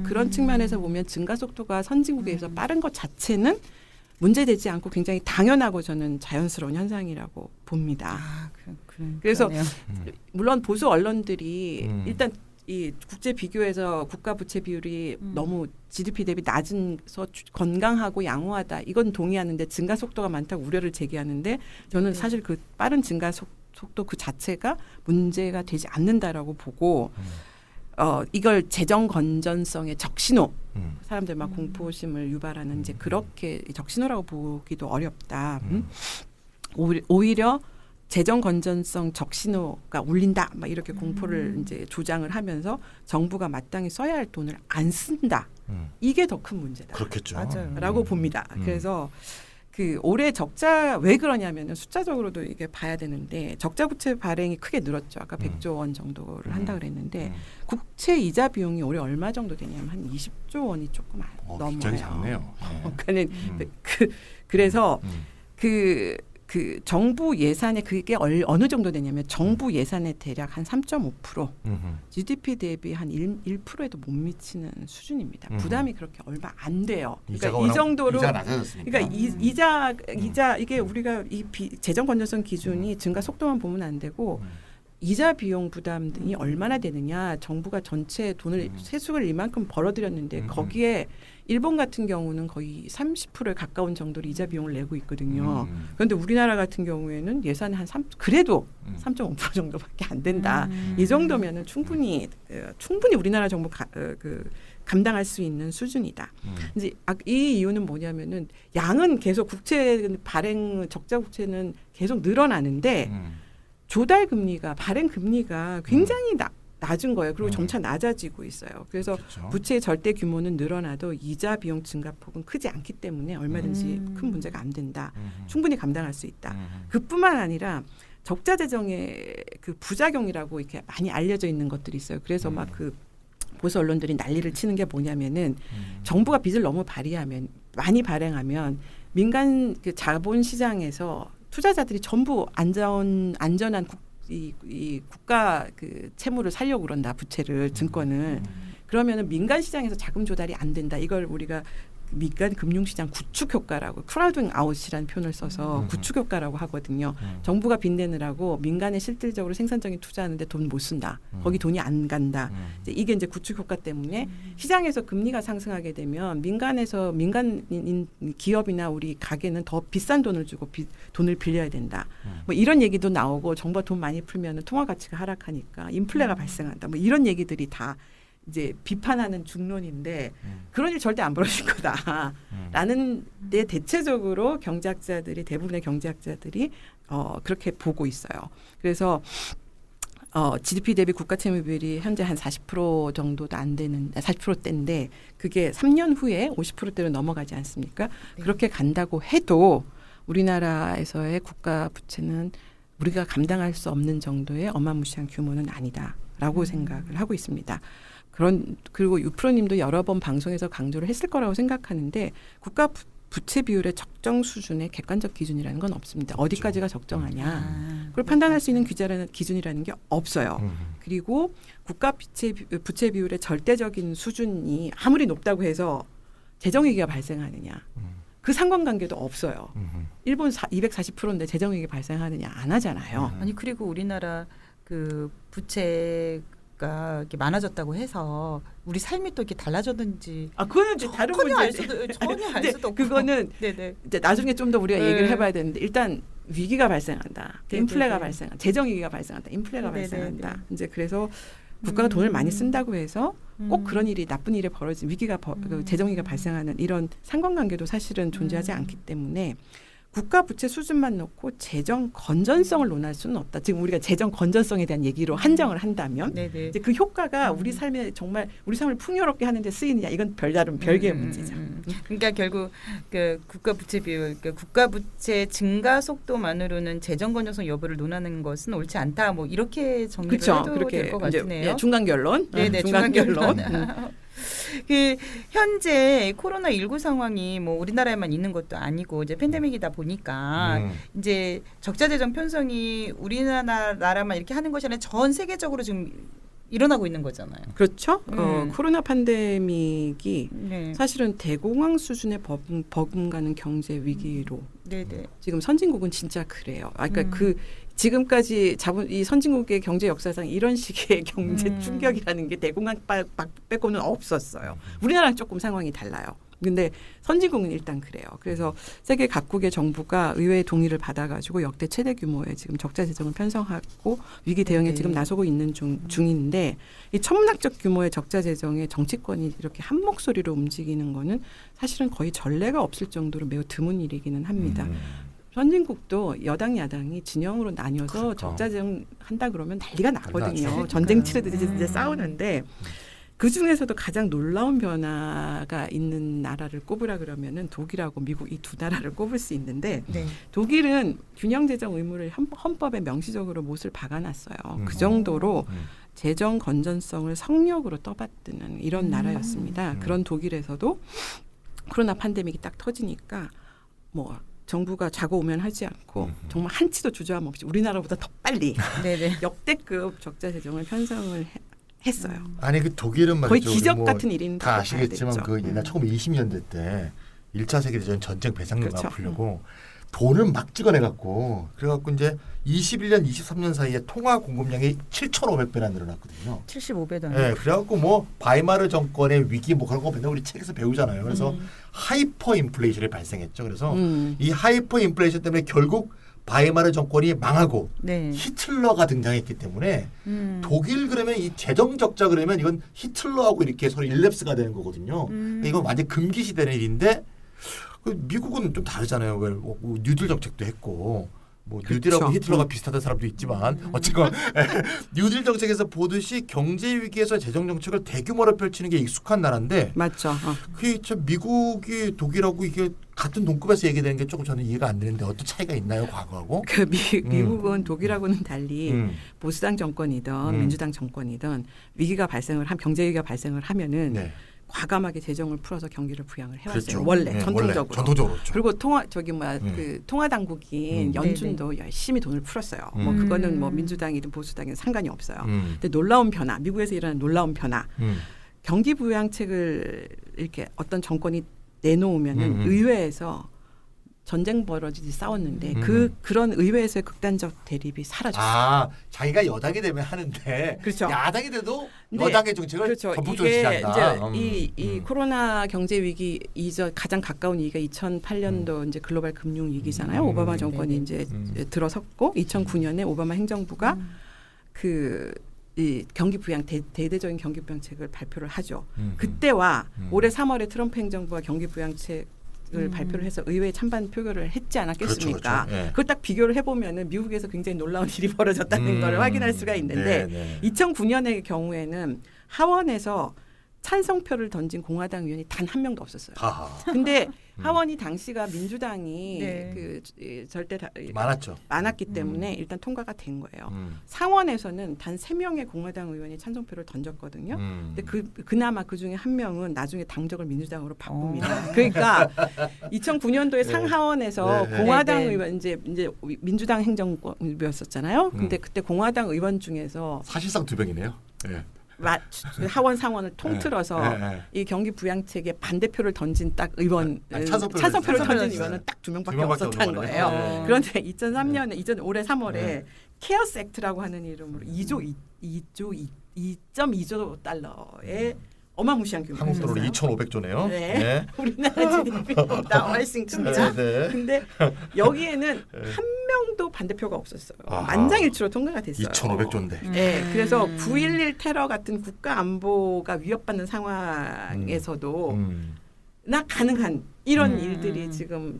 그런 측면에서 보면 증가 속도가 선진국에 비해서 빠른 것 자체는 문제되지 않고 굉장히 당연하고 저는 자연스러운 현상이라고 봅니다. 그래서 물론 보수 언론들이 일단 이 국제 비교에서 국가 부채 비율이 너무 GDP 대비 낮은서 건강하고 양호하다 이건 동의하는데 증가 속도가 많다고 우려를 제기하는데 저는 사실 그 빠른 증가 속도 그 자체가 문제가 되지 않는다라고 보고 이걸 재정 건전성의 적신호 사람들 막 공포심을 유발하는 이제 그렇게 적신호라고 보기도 어렵다. 오히려 재정 건전성 적신호가 울린다. 막 이렇게 공포를 이제 조장을 하면서 정부가 마땅히 써야 할 돈을 안 쓴다. 이게 더 큰 문제다. 그렇겠죠. 맞아요. 라고 봅니다. 그래서 그 올해 적자 왜 그러냐면은 숫자적으로도 이게 봐야 되는데 적자 부채 발행이 크게 늘었죠. 아까 100조 원 정도를 한다 그랬는데 국채 이자 비용이 올해 얼마 정도 되냐면 한 20조 원이 조금 넘어요. 굉장히 작네요. 그러니까는 그래서 그 정부 예산에 그게 어느 정도 되냐면 정부 예산의 대략 한 3.5% GDP 대비 한 1%에도 못 미치는 수준입니다. 부담이 그렇게 얼마 안 돼요. 그러니까 이 정도로 이자가 낮아졌으니까. 그러니까 이자 이게 우리가 이 재정 건전성 기준이 증가 속도만 보면 안 되고 이자 비용 부담 등이 얼마나 되느냐. 정부가 전체 돈을 세수를 이만큼 벌어들였는데 거기에 일본 같은 경우는 거의 30%에 가까운 정도로 이자 비용을 내고 있거든요. 그런데 우리나라 같은 경우에는 예산이 그래도 3.5% 정도밖에 안 된다. 이 정도면은 충분히 우리나라 정부 감당할 수 있는 수준이다. 이제 이 이유는 뭐냐면은 양은 계속 국채 발행 적자 국채는 계속 늘어나는데 조달 금리가 발행 금리가 굉장히 낮은 거예요. 그리고 점차 낮아지고 있어요. 그래서 그렇죠. 부채의 절대 규모는 늘어나도 이자 비용 증가폭은 크지 않기 때문에 얼마든지 큰 문제가 안 된다. 충분히 감당할 수 있다. 그뿐만 아니라 적자 재정의 그 부작용이라고 이렇게 많이 알려져 있는 것들이 있어요. 그래서 막 그 보수 언론들이 난리를 치는 게 뭐냐면은 정부가 빚을 너무 많이 발행하면 민간 그 자본 시장에서 투자자들이 전부 안전한 이 국가 그 채무를 살려고 그런다. 부채를 증권을. 그러면은 민간 시장에서 자금 조달이 안 된다. 이걸 우리가 민간 금융시장 구축 효과라고 크라우딩 아웃이라는 표현을 써서 구축 효과라고 하거든요. 정부가 빚내느라고 민간에 실질적으로 생산적인 투자하는데 돈 못 쓴다. 거기 돈이 안 간다. 이게 이제 구축 효과 때문에 시장에서 금리가 상승하게 되면 민간 기업이나 우리 가게는 더 비싼 돈을 주고 돈을 빌려야 된다. 뭐 이런 얘기도 나오고 정부가 돈 많이 풀면 통화 가치가 하락하니까 인플레가 발생한다. 뭐 이런 얘기들이 다 이제 비판하는 중론인데 그런 일 절대 안 벌어질 거다라는 데 대체적으로 대부분의 경제학자들이 그렇게 보고 있어요. 그래서 GDP 대비 국가 채무 비율이 현재 한 40% 정도도 안 되는 40%대인데 그게 3년 후에 50%대로 넘어가지 않습니까? 네. 그렇게 간다고 해도 우리나라에서의 국가 부채는 우리가 감당할 수 없는 정도의 어마무시한 규모는 아니다라고 생각을 하고 있습니다. 그리고 유프로님도 여러 번 방송에서 강조를 했을 거라고 생각하는데 국가 부채 비율의 적정 수준의 객관적 기준이라는 건 없습니다. 어디까지가 적정하냐. 그걸 판단할 수 있는 기준이라는 게 없어요. 그리고 국가 부채 비율의 절대적인 수준이 아무리 높다고 해서 재정위기가 발생하느냐. 그 상관관계도 없어요. 일본 240%인데 재정위기 발생하느냐 안 하잖아요. 아니 그리고 우리나라 그 부채가 이렇게 많아졌다고 해서 우리 삶이 또 이렇게 달라졌는지 그거는 이제 다른 전혀 알 문제. 수도 없고 그거는 네네. 이제 나중에 좀 더 우리가 네. 얘기를 해봐야 되는데 일단 위기가 발생한다. 네네네. 인플레가 발생한다. 재정위기가 발생한다. 인플레가 네네네. 발생한다. 이제 그래서 국가가 돈을 많이 쓴다고 해서 꼭 그런 일이 나쁜 일에 벌어진 위기가 그 재정위기가 발생하는 이런 상관관계도 사실은 존재하지 않기 때문에 국가 부채 수준만 놓고 재정 건전성을 논할 수는 없다. 지금 우리가 재정 건전성에 대한 얘기로 한정을 한다면 네네. 이제 그 효과가 우리 삶에 정말 우리 삶을 풍요롭게 하는 데 쓰이느냐 이건 별다른 별개의 문제죠. 그러니까 결국 그 국가 부채 비율, 그 국가 부채 증가 속도만으로는 재정 건전성 여부를 논하는 것은 옳지 않다. 뭐 이렇게 정리를 그렇죠. 해도 그렇게 될 것 같네요. 예, 중간 결론. 네네, 중간 결론. 그 현재 코로나19 상황이 뭐 우리나라에만 있는 것도 아니고 이제 팬데믹이다 보니까 이제 적자 재정 편성이 우리나라만 이렇게 하는 것이 아니라 전 세계적으로 지금 일어나고 있는 거잖아요. 그렇죠. 코로나 팬데믹이 네. 사실은 대공황 수준의 버금가는 경제 위기로 네네. 지금 선진국은 진짜 그래요. 그러니까 그 지금까지 이 선진국의 경제 역사상 이런 식의 경제 충격이라는 게 대공황 빼고는 없었어요. 우리나라랑 조금 상황이 달라요. 근데 선진국은 일단 그래요. 그래서 세계 각국의 정부가 의회의 동의를 받아가지고 역대 최대 규모의 지금 적자 재정을 편성하고 위기 대응에 지금 나서고 있는 중인데 이 천문학적 규모의 적자 재정에 정치권이 이렇게 한 목소리로 움직이는 거는 사실은 거의 전례가 없을 정도로 매우 드문 일이기는 합니다. 선진국도 여당 야당이 진영으로 나뉘어서 그렇죠. 적자 재정 한다 그러면 난리가 나거든요. 난리나죠. 전쟁 치르듯이 이제 싸우는데 그 중에서도 가장 놀라운 변화가 있는 나라를 꼽으라 그러면은 독일하고 미국 이 두 나라를 꼽을 수 있는데 네. 독일은 균형 재정 의무를 헌법에 명시적으로 못을 박아놨어요. 그 정도로 재정 건전성을 성역으로 떠받드는 이런 나라였습니다. 그런 독일에서도 코로나 팬데믹이 딱 터지니까 뭐 정부가 좌고우면하지 않고 정말 한치도 주저함 없이 우리나라보다 더 빨리 네네. 역대급 적자 재정을 편성을 했어요. 아니 그 독일은 말이죠. 거의 기적 뭐 같은 일인 다 아시겠지만 그 옛날 1920년대 때 1차 세계대전 전쟁 배상금 그렇죠. 갚으려고 돈을 막 찍어내 갖고 그래갖고 이제 21년, 23년 사이에 통화 공급량이 7,500배나 늘어났거든요. 75배도 아니고. 네, 그래갖고 뭐 바이마르 정권의 위기 뭐 그런 거 맨날 우리 책에서 배우잖아요. 그래서 하이퍼 인플레이션이 발생했죠. 그래서 이 하이퍼 인플레이션 때문에 결국 바이마르 정권이 망하고 네. 히틀러가 등장했기 때문에 독일 그러면 이 재정 적자 그러면 이건 히틀러하고 이렇게 서로 일랩스가 되는 거거든요. 이건 완전 금기시되는 일인데 미국은 좀 다르잖아요. 뉴딜 정책도 했고 뭐 뉴딜하고 그쵸. 히틀러가 비슷하다는 사람도 있지만 어쨌건 뉴딜 정책에서 보듯이 경제 위기에서 재정 정책을 대규모로 펼치는 게 익숙한 나라인데 맞죠. 그게 참 미국이 독일하고 이게 같은 동급에서 얘기되는 게 조금 저는 이해가 안 되는데 어떤 차이가 있나요 과거하고? 그 미국은 독일하고는 달리 보수당 정권이든 민주당 정권이든 위기가 발생을 한 경제 위기가 발생을 하면은 네. 과감하게 재정을 풀어서 경기를 부양을 해왔어요. 그렇죠. 원래 네, 전통적으로. 원래 전통적으로 그렇죠. 그리고 그 통화 당국인 연준도 열심히 돈을 풀었어요. 뭐 그거는 뭐 민주당이든 보수당이든 상관이 없어요. 근데 놀라운 변화, 미국에서 일어난 놀라운 변화. 경기 부양책을 이렇게 어떤 정권이 내놓으면은 의회에서 전쟁 벌어지지 싸웠는데 그런 의회에서의 극단적 대립이 사라졌어요. 아, 자기가 여당이 되면 하는데 그렇죠. 야당이 돼도 네. 여당의 정책을 그렇죠. 전폭적으로 이게 지지한다. 이제 이 코로나 경제 위기 가장 가까운 위기가 2008년도 이제 글로벌 금융 위기잖아요. 오바마 정권이 이제 들어섰고 2009년에 오바마 행정부가 이 경기 부양 대대적인 경기 부양책을 발표를 하죠. 그때와 올해 3월에 트럼프 행정부가 경기 부양책 을 발표를 해서 의회에 찬반 표결을 했지 않았겠습니까? 그렇죠, 그렇죠. 예. 그걸 딱 비교를 해보면은 미국에서 굉장히 놀라운 일이 벌어졌다는 걸 확인할 수가 있는데 네. 2009년의 경우에는 하원에서 찬성표를 던진 공화당 의원이 단 한 명도 없었어요. 하하. 근데 하원이 당시가 민주당이 네. 많았죠. 많았기 때문에 일단 통과가 된 거예요. 음. 상원에서는 단 3명의 공화당 의원이 찬성표를 던졌거든요. 근데 그나마 그 중에 한 명은 나중에 당적을 민주당으로 바꿉니다. 그러니까 2009년도에 상하원에서 네. 공화당 네, 네. 의원 이제 민주당 행정부였었잖아요. 근데 그때 공화당 의원 중에서 사실상 두 명이네요. 예. 하원 상원을 통틀어서 예, 예. 이 경기 부양책에 반대표를 던진 딱 의원 찬성표를 던진 던진 의원은 딱 두 명밖에 두 명밖에 없었다는 없는 거예요. 거네요. 그런데 2003년에 올해 3월에 네. 케어스 액트라고 하는 이름으로 2.2조 달러의 어마무시한 규모가 한국 돈으로 있었어요. 2,500조네요. 네. 우리나라 GDP보다 훨씬 큽니다. 네. 근데 여기에는 한 명도 반대표가 없었어요. 아하. 만장일치로 통과가 됐어요. 2,500조인데. 네, 그래서 9.11 테러 같은 국가 안보가 위협받는 상황에서도 나 가능한 이런 일들이 지금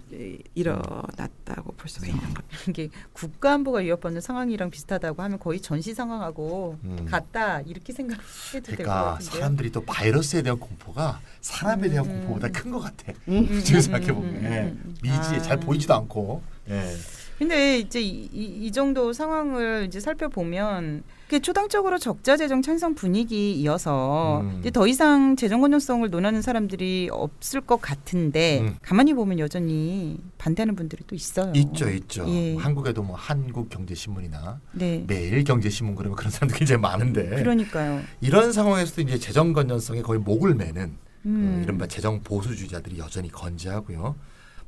일어났다고 볼 수가 있는 거예요. 이게 국가안보가 위협받는 상황이랑 비슷하다고 하면 거의 전시 상황하고 같다 이렇게 생각해도 될 것 그러니까 같은데요. 사람들이 또 바이러스에 대한 공포가 사람에 대한 공포보다 큰 것 같아. 음. 지금 생각해 보면 미지에 잘 보이지도 않고. 예. 근데 이제 이 정도 상황을 이제 살펴보면 초당적으로 적자 재정 찬성 분위기이어서 이제 더 이상 재정 건전성을 논하는 사람들이 없을 것 같은데 가만히 보면 여전히 반대하는 분들이 또 있어요. 있죠. 예. 한국에도 뭐 한국경제신문이나 네. 매일경제신문 그러면 그런 사람들 굉장히 많은데 그러니까요. 이런 상황에서도 이제 재정 건전성에 거의 목을 매는 이른바 재정 보수주의자들이 여전히 건재하고요.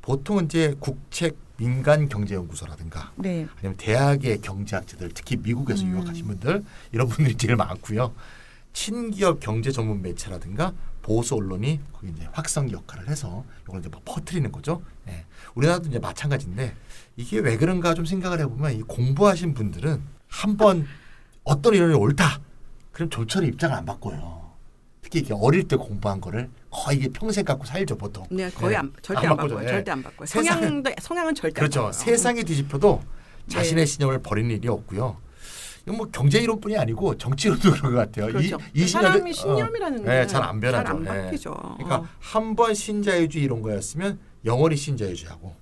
보통은 이제 국책 민간경제연구소라든가 네. 아니면 대학의 경제학자들 특히 미국에서 유학하신 분들 이런 분들이 제일 많고요. 친기업 경제 전문 매체라든가 보수 언론이 거기 이제 확성 역할을 해서 이걸 이제 막 퍼뜨리는 거죠. 네. 우리나라도 이제 마찬가지인데 이게 왜 그런가 좀 생각을 해보면 이 공부하신 분들은 한번 어떤 이론이 옳다. 그럼 조차로 입장을 안 바꿔요. 특히 이게 어릴 때 공부한 거를 거의 이게 평생 갖고 살죠 보통. 네, 거의 네. 절대 안 바꿔요. 바꿔죠. 절대 안 바꿔요. 세상은- 성향은 절대 그렇죠. 안 바꿔요. 세상이 뒤집혀도 자신의 신념을 버리는 일이 없고요. 이건 뭐 경제 이론뿐이 아니고 정치 이론도 그런 것 같아요. 그렇죠. 이 사람이 신념이라는 게 네, 잘 안 변하죠. 잘 안 네. 바뀌죠. 그러니까 한 번 신자유주의 이런 거였으면 영원히 신자유주의하고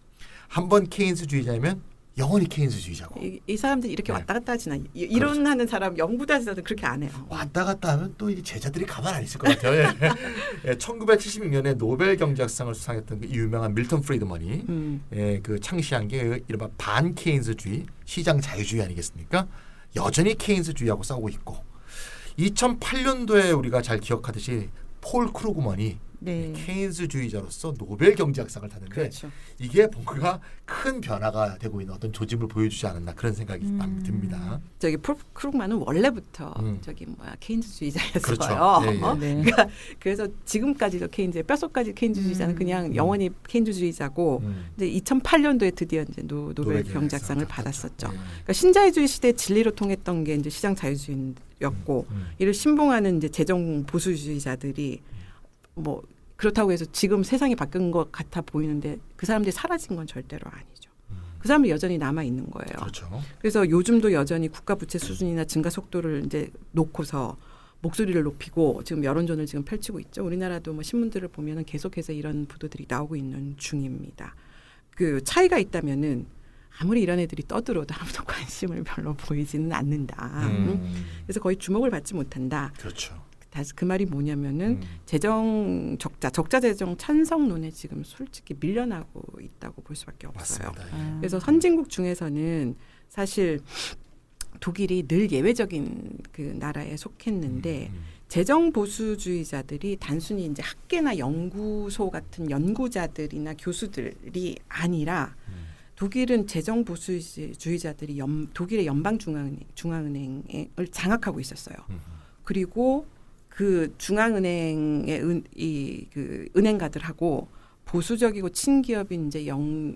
한 번 케인스주의자면 영원히 케인스주의자고 이 사람들이 이렇게 네. 왔다 갔다 하진 않아요. 이론하는 사람 연구자들도 그렇게 안 해요. 왔다 갔다 하면 또 이 제자들이 가만 안 있을 것 같아요. 예, 1976년에 노벨 경제학상을 수상했던 그 유명한 밀턴 프리드먼이 예, 그 창시한 게 이른바 반 케인스주의, 시장 자유주의 아니겠습니까? 여전히 케인스주의하고 싸우고 있고 2008년도에 우리가 잘 기억하듯이 폴 크루그먼이 네. 케인스주의자로서 노벨 경제학상을 탔는데 그렇죠. 이게 뭔가 큰 변화가 되고 있는 어떤 조짐을 보여주지 않았나 그런 생각이 듭니다. 저기 폴 크루그만은 원래부터 저기 케인즈주의자였어요. 그렇죠. 예, 예. 네. 그러니까 그래서 지금까지도 케인즈, 뼛속까지 케인즈주의자는 그냥 영원히 케인즈주의자고 이제 2008년도에 드디어 이제 노벨 경제학상을 받았었죠. 예. 그러니까 신자유주의 시대 진리로 통했던 게 이제 시장 자유주의였고 이를 신봉하는 이제 재정 보수주의자들이 뭐 그렇다고 해서 지금 세상이 바뀐 것 같아 보이는데 그 사람들이 사라진 건 절대로 아니죠. 그 사람들이 여전히 남아 있는 거예요. 그렇죠. 그래서 요즘도 여전히 국가 부채 수준이나 증가 속도를 이제 놓고서 목소리를 높이고 지금 여론전을 지금 펼치고 있죠. 우리나라도 뭐 신문들을 보면은 계속해서 이런 보도들이 나오고 있는 중입니다. 그 차이가 있다면은 아무리 이런 애들이 떠들어도 아무도 관심을 별로 보이지는 않는다. 그래서 거의 주목을 받지 못한다. 그렇죠. 다시 그 말이 뭐냐면은 재정 적자 재정 찬성론에 지금 솔직히 밀려나고 있다고 볼 수밖에 없어요. 맞습니다. 예. 그래서 선진국 중에서는 사실 독일이 늘 예외적인 그 나라에 속했는데 재정 보수주의자들이 단순히 이제 학계나 연구소 같은 연구자들이나 교수들이 아니라 독일은 재정 보수주의자들이 독일의 연방 중앙은행을 장악하고 있었어요. 그리고 그 중앙은행의 그 은행가들하고 보수적이고 친기업인 이제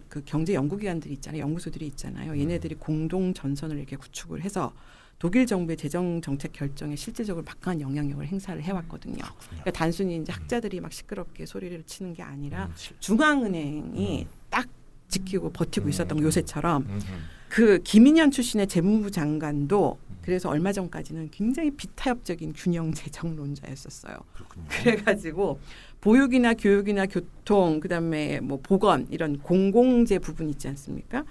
그 경제 연구기관들이 있잖아요, 연구소들이 있잖아요. 얘네들이 공동 전선을 이렇게 구축을 해서 독일 정부의 재정 정책 결정에 실질적으로 막강한 영향력을 행사를 해왔거든요. 그러니까 단순히 이제 학자들이 막 시끄럽게 소리를 치는 게 아니라 중앙은행이 딱 지키고 버티고 있었던 요새처럼 그 김인현 출신의 재무부 장관도 그래서 얼마 전까지는 굉장히 비타협적인 균형 재정론자였었어요. 그렇군요. 그래가지고 보육이나 교육이나 교통 그다음에 뭐 보건 이런 공공재 부분 있지 않습니까?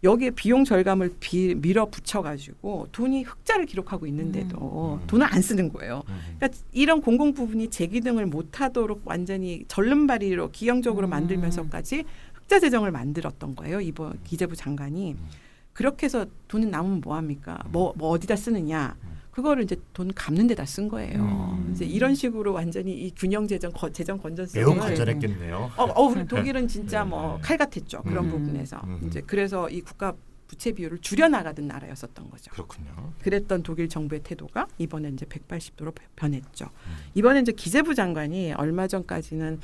여기에 비용 절감을 밀어붙여가지고 돈이 흑자를 기록하고 있는데도 돈을 안 쓰는 거예요. 그러니까 이런 공공 부분이 재기능을 못하도록 완전히 절름발이로 기형적으로 만들면서까지 흑자 재정을 만들었던 거예요. 이번 기재부 장관이. 그렇게 해서 돈은 남으면 뭐합니까? 뭐 어디다 쓰느냐? 그거를 이제 돈 갚는 데다 쓴 거예요. 이제 이런 식으로 완전히 이 균형 재정 건전성을 매우 건전했겠네요. 우리 독일은 진짜 뭐 칼 같았죠. 그런 부분에서 이제 그래서 이 국가 부채 비율을 줄여 나가던 나라였었던 거죠. 그렇군요. 그랬던 독일 정부의 태도가 이번에 이제 180도로 변했죠. 이번에 이제 기재부 장관이 얼마 전까지는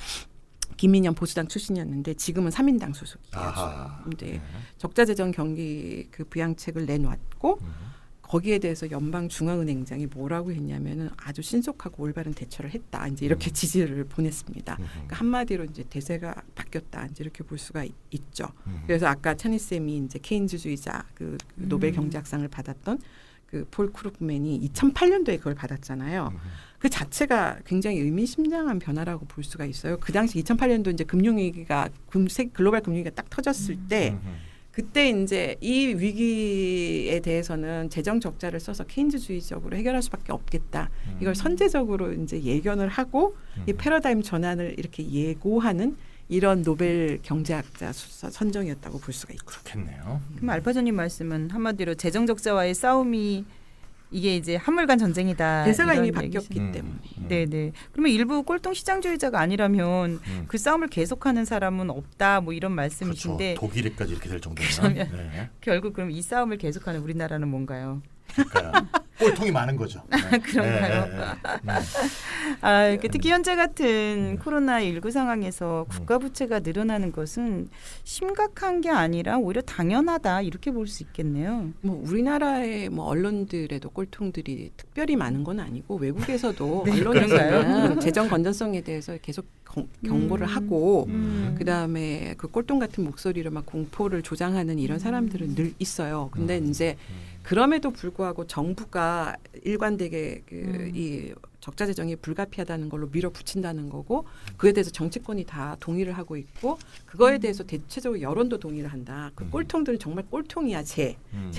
김인현 보수당 출신이었는데 지금은 3인당 소속이에요. 이제 적자재정 경기 그 부양책을 내놓았고 거기에 대해서 연방중앙은행장이 뭐라고 했냐면은 아주 신속하고 올바른 대처를 했다. 이제 이렇게 지지를 보냈습니다. 그러니까 한마디로 이제 대세가 바뀌었다. 이제 이렇게 볼 수가 있죠. 그래서 아까 찬희 쌤이 이제 케인즈주의자 그 노벨 경제학상을 받았던 그 폴 크루그맨이 2008년도에 그걸 받았잖아요. 그 자체가 굉장히 의미심장한 변화라고 볼 수가 있어요. 그 당시 2008년도 이제 금융위기가 글로벌 금융위기가 딱 터졌을 때 그때 이제 이 위기에 대해서는 재정 적자를 써서 케인즈주의적으로 해결할 수밖에 없겠다. 이걸 선제적으로 이제 예견을 하고 이 패러다임 전환을 이렇게 예고하는 이런 노벨 경제학자 선정이었다고 볼 수가 있죠. 그렇겠네요. 그럼 알파저님 말씀은 한마디로 재정 적자와의 싸움이 이게 이제 한물간 전쟁이다. 대세가 이미 이런 바뀌었기 때문에. 네네. 그러면 일부 꼴통 시장주의자가 아니라면 그 싸움을 계속하는 사람은 없다. 뭐 이런 말씀이신데 그렇죠. 독일에까지 이렇게 될 정도면 그러면 네. 결국 그럼 이 싸움을 계속하는 우리나라는 뭔가요? 그러니까 꼴통이 많은 거죠. 네. 그런가요? 특히 현재 같은 코로나19 상황에서 국가 부채가 늘어나는 것은 심각한 게 아니라 오히려 당연하다 이렇게 볼 수 있겠네요. 뭐 우리나라의 뭐 언론들에도 꼴통들이 특별히 많은 건 아니고 외국에서도 네, 언론에서는 재정 건전성에 대해서 계속 경고를 하고 그다음에 그 꼴통 같은 목소리로 막 공포를 조장하는 이런 사람들은 늘 있어요. 근데 이제 그럼에도 불구하고 정부가 일관되게 이 적자 재정이 불가피하다는 걸로 밀어붙인다는 거고 그에 대해서 정치권이 다 동의를 하고 있고 그거에 대해서 대체적으로 여론도 동의를 한다. 그 꼴통들은 정말 꼴통이야. 쟤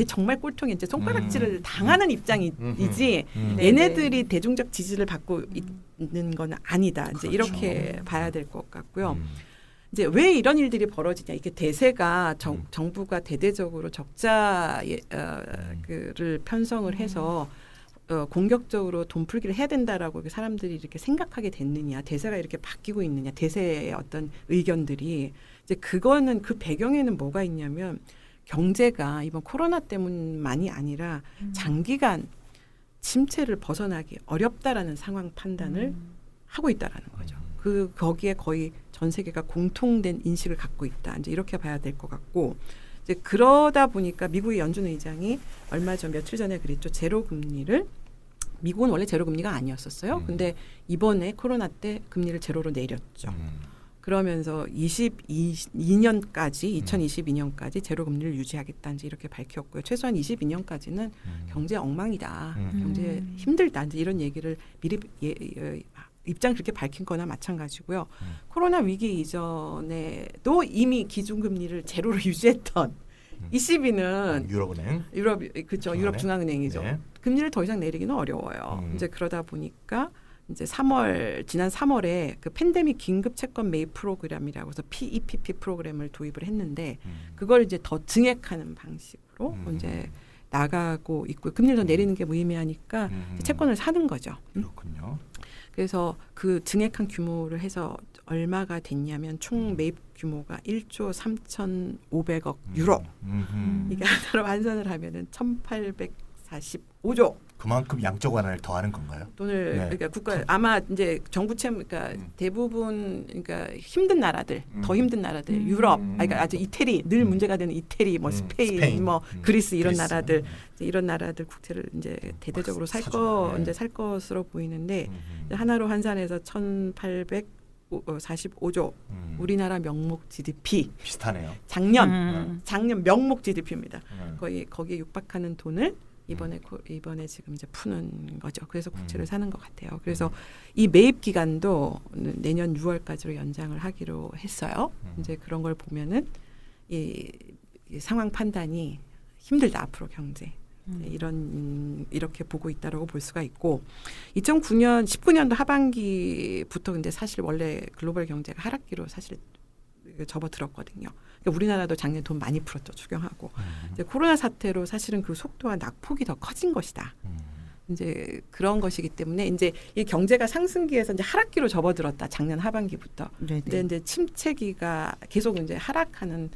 정말 꼴통이 이제 손가락질을 당하는 입장이지 얘네들이 대중적 지지를 받고 있는 건 아니다. 이제 그렇죠. 이렇게 봐야 될 것 같고요. 이제 왜 이런 일들이 벌어지냐? 이게 대세가 정부가 대대적으로 적자를 편성을 해서 공격적으로 돈 풀기를 해야 된다라고 사람들이 이렇게 생각하게 됐느냐? 대세가 이렇게 바뀌고 있느냐? 대세의 어떤 의견들이 이제 그거는 그 배경에는 뭐가 있냐면 경제가 이번 코로나 때문만이 아니라 장기간 침체를 벗어나기 어렵다라는 상황 판단을 하고 있다라는 거죠. 거기에 거의 전 세계가 공통된 인식을 갖고 있다. 이제 이렇게 봐야 될 것 같고 이제 그러다 보니까 미국의 연준 의장이 얼마 전 며칠 전에 그랬죠. 제로 금리를 미국은 원래 제로 금리가 아니었었어요. 근데 이번에 코로나 때 금리를 제로로 내렸죠. 그러면서 2022년까지 제로 금리를 유지하겠다 이제 이렇게 밝혔고요. 최소한 22년까지는 경제 엉망이다. 경제 힘들다. 이제 이런 얘기를 미리 입장 그렇게 밝힌 거나 마찬가지고요. 코로나 위기 이전에도 이미 기준금리를 제로로 유지했던 ECB는 유럽은행. 유럽 중앙은행이죠. 네. 금리를 더 이상 내리기는 어려워요. 이제 그러다 보니까 이제 지난 3월에 그 팬데믹 긴급 채권 매입 프로그램이라고 해서 PEPP 프로그램을 도입을 했는데 그걸 이제 더 증액하는 방식으로 이제 나가고 있고 금리를 더 내리는 게 무의미하니까 채권을 사는 거죠. 그렇군요. 그래서 그 증액한 규모를 해서 얼마가 됐냐면 총 매입 규모가 1조 3,500억 유로. 이게 하나로 환산을 하면은 1,845조. 그만큼 양적 완화를 더하는 건가요? 돈을 네. 그러니까 국가 아마 이제 정부 그러니까 대부분 그러니까 힘든 나라들 더 힘든 나라들 유럽 그러니까 아주 이태리 늘 문제가 되는 이태리 뭐 스페인 뭐 그리스 이런 나라들 이런 나라들 국채를 이제 대대적으로 살 것으로 보이는데 하나로 환산해서 1,800 45조 우리나라 명목 GDP 비슷하네요. 작년 명목 GDP입니다. 음. 거기에 육박하는 돈을 이번에 지금 이제 푸는 거죠. 그래서 국채를 사는 것 같아요. 그래서 이 매입 기간도 내년 6월까지로 연장을 하기로 했어요. 이제 그런 걸 보면은 이 상황 판단이 힘들다 앞으로 경제. 이렇게 보고 있다라고 볼 수가 있고 19년도 하반기부터 근데 사실 원래 글로벌 경제가 하락기로 사실 접어들었거든요. 그러니까 우리나라도 작년 돈 많이 풀었죠. 추경하고. 이제 코로나 사태로 사실은 그 속도와 낙폭이 더 커진 것이다. 이제 그런 것이기 때문에 이제 이 경제가 상승기에서 이제 하락기로 접어들었다. 작년 하반기부터. 네네. 근데 이제 침체기가 계속 이제 하락하는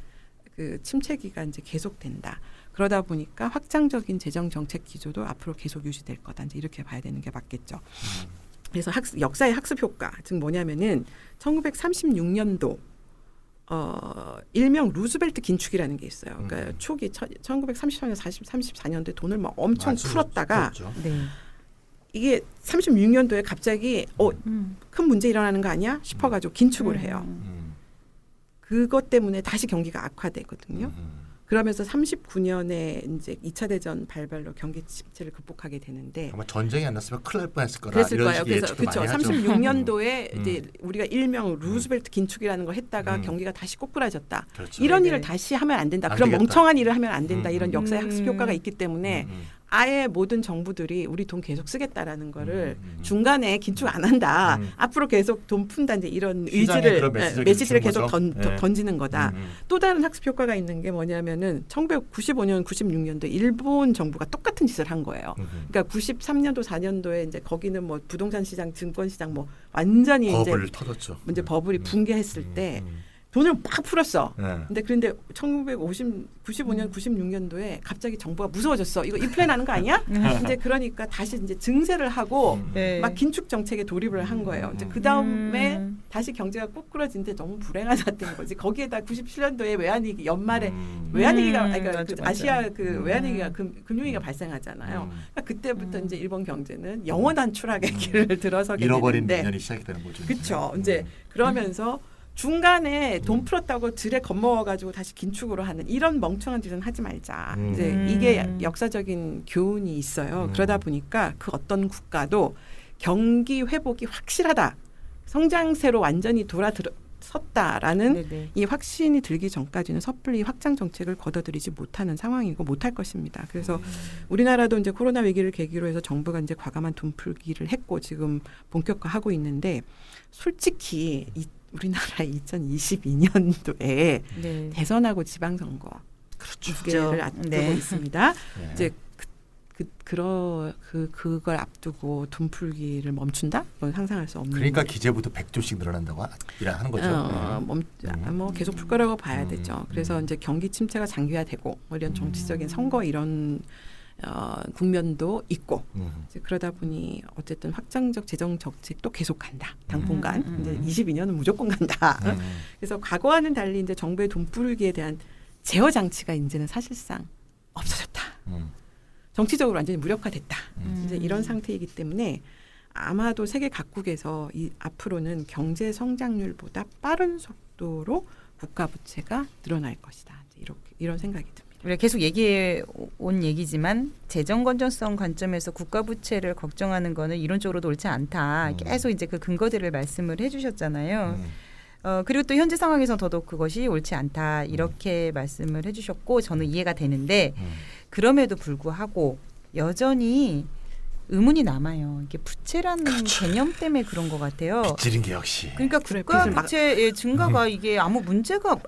그 침체기가 이제 계속된다. 그러다 보니까 확장적인 재정 정책 기조도 앞으로 계속 유지될 거다. 이제 이렇게 봐야 되는 게 맞겠죠. 그래서 역사의 학습 효과, 즉 뭐냐면은 1936년도 일명 루즈벨트 긴축이라는 게 있어요. 그러니까 초기 1934년, 34년도에 돈을 막 엄청 풀었다가 네. 이게 36년도에 갑자기 큰 문제 일어나는 거 아니야 싶어가지고 긴축을 해요. 그것 때문에 다시 경기가 악화되거든요. 그러면서 39년에 이제 2차 대전 발발로 경기 침체를 극복하게 되는데 정말 전쟁이 안 났으면 큰일 날 뻔했을 거라. 그랬을 이런 거예요. 식의 그래서 예측도 그렇죠. 많이 하죠. 36년도에 이제 우리가 일명 루즈벨트 긴축이라는 걸 했다가 경기가 다시 꼬꾸라졌다. 그렇죠. 이런 네네. 일을 다시 하면 안 된다. 안 그런 되겠다. 멍청한 일을 하면 안 된다. 이런 역사의 학습 효과가 있기 때문에 음. 아예 모든 정부들이 우리 돈 계속 쓰겠다라는 거를 중간에 긴축 안 한다. 앞으로 계속 돈 푼다. 이제 이런 시장에 의지를 그런 메시지를 주는 계속 거죠. 던지는 거다. 또 다른 학습 효과가 있는 게 뭐냐면은 1995년, 96년도 일본 정부가 똑같은 짓을 한 거예요. 그러니까 93년도, 4년도에 이제 거기는 뭐 부동산 시장, 증권 시장 뭐 완전히 버블 이제 터졌죠. 버블이 붕괴했을 때 돈을 막 풀었어. 네. 그런데 95년, 96년도에 갑자기 정부가 무서워졌어. 이거 인플레 거 아니야? 이제 그러니까 다시 이제 증세를 하고 네. 막 긴축 정책에 돌입을 한 거예요. 이제 그 다음에 다시 경제가 꼬꾸라진데 너무 불행한 사태인 거지. 거기에다 97년도에 외환위기 연말에 외환위기가 그러니까 맞아, 그 맞아. 아시아 그 외환위기가 금융위기가 발생하잖아요. 그러니까 그때부터 이제 일본 경제는 영원한 추락의 길을 들어서게 잃어버린 되는데 내년이 시작이 되는 거죠. 그렇죠. 이제 그러면서 중간에 돈 풀었다고 들에 겁먹어가지고 다시 긴축으로 하는 이런 멍청한 짓은 하지 말자. 이제 이게 역사적인 교훈이 있어요. 그러다 보니까 그 어떤 국가도 경기 회복이 확실하다. 성장세로 완전히 돌아섰다라는 네네. 이 확신이 들기 전까지는 섣불리 확장 정책을 걷어들이지 못하는 상황이고 못할 것입니다. 그래서 우리나라도 이제 코로나 위기를 계기로 해서 정부가 이제 과감한 돈 풀기를 했고 지금 본격화하고 있는데 솔직히 우리나라 2022년도에 네. 대선하고 지방선거 그렇죠. 두 개를 앞두고 네. 있습니다. 네. 이제 그걸 앞두고 돈 풀기를 멈춘다? 그건 상상할 수 없는. 그러니까 기재부도 100조씩 늘어난다고 하는 거죠. 뭐 계속 풀 거라고 봐야 되죠. 그래서 이제 경기 침체가 장기화되고 뭐 이런 정치적인 선거 이런 국면도 있고 이제 그러다 보니 어쨌든 확장적 재정 정책도 계속 간다. 당분간 이제 22년은 무조건 간다. 그래서 과거와는 달리 이제 정부의 돈 풀기에 대한 제어 장치가 이제는 사실상 없어졌다. 정치적으로 완전히 무력화됐다. 이제 이런 상태이기 때문에 아마도 세계 각국에서 앞으로는 경제 성장률보다 빠른 속도로 국가 부채가 늘어날 것이다. 이런 생각이 듭니다. 우리가 계속 얘기해 온 얘기지만 재정 건전성 관점에서 국가 부채를 걱정하는 거는 이론적으로도 옳지 않다. 계속 이제 그 근거들을 말씀을 해주셨잖아요. 그리고 또 현재 상황에서 더더욱 그것이 옳지 않다. 이렇게 말씀을 해주셨고 저는 이해가 되는데 그럼에도 불구하고 여전히 의문이 남아요. 이게 부채라는 개념 때문에 그런 것 같아요. 빚지른 게 역시. 그러니까 국가 부채의 증가가 이게 아무 문제가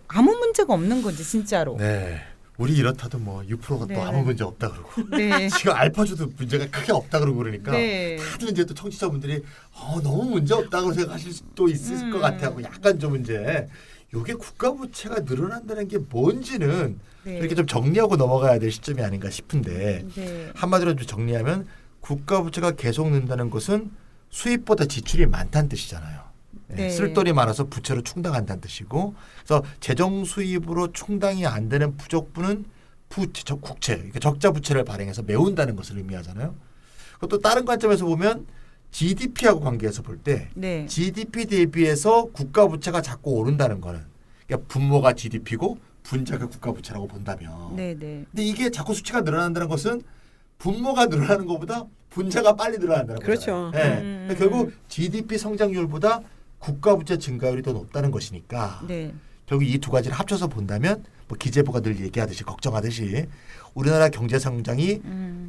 없는 건지 진짜로. 네. 우리 이렇다도 뭐 6%가 네. 또 아무 문제 없다 그러고 네. 지금 알파주도 문제가 크게 없다 그러고 그러니까 네. 다들 이제 또 청취자분들이 너무 문제 없다고 생각하실 수도 있을 것 같아요. 약간 좀 이제 이게 국가 부채가 늘어난다는 게 뭔지는 네. 이렇게 좀 정리하고 넘어가야 될 시점이 아닌가 싶은데 네. 한마디로 좀 정리하면 국가 부채가 계속 는다는 것은 수입보다 지출이 많다는 뜻이잖아요. 네. 쓸돈이 많아서 부채로 충당한다는 뜻이고, 그래서 재정 수입으로 충당이 안 되는 부족분은 국채, 그러니까 적자 부채를 발행해서 메운다는 것을 의미하잖아요. 그것도 다른 관점에서 보면 GDP하고 관계해서 볼 때 네. GDP 대비해서 국가 부채가 자꾸 오른다는 거는 그러니까 분모가 GDP고 분자가 국가 부채라고 본다면 네, 네. 근데 이게 자꾸 수치가 늘어난다는 것은 분모가 늘어나는 것보다 분자가 빨리 늘어난다는 그렇죠. 거잖아요. 네. 그러니까 결국 GDP 성장률보다 국가 부채 증가율이 더 높다는 것이니까 네. 결국 이 두 가지를 합쳐서 본다면 뭐 기재부가 늘 얘기하듯이 걱정하듯이 우리나라 경제 성장이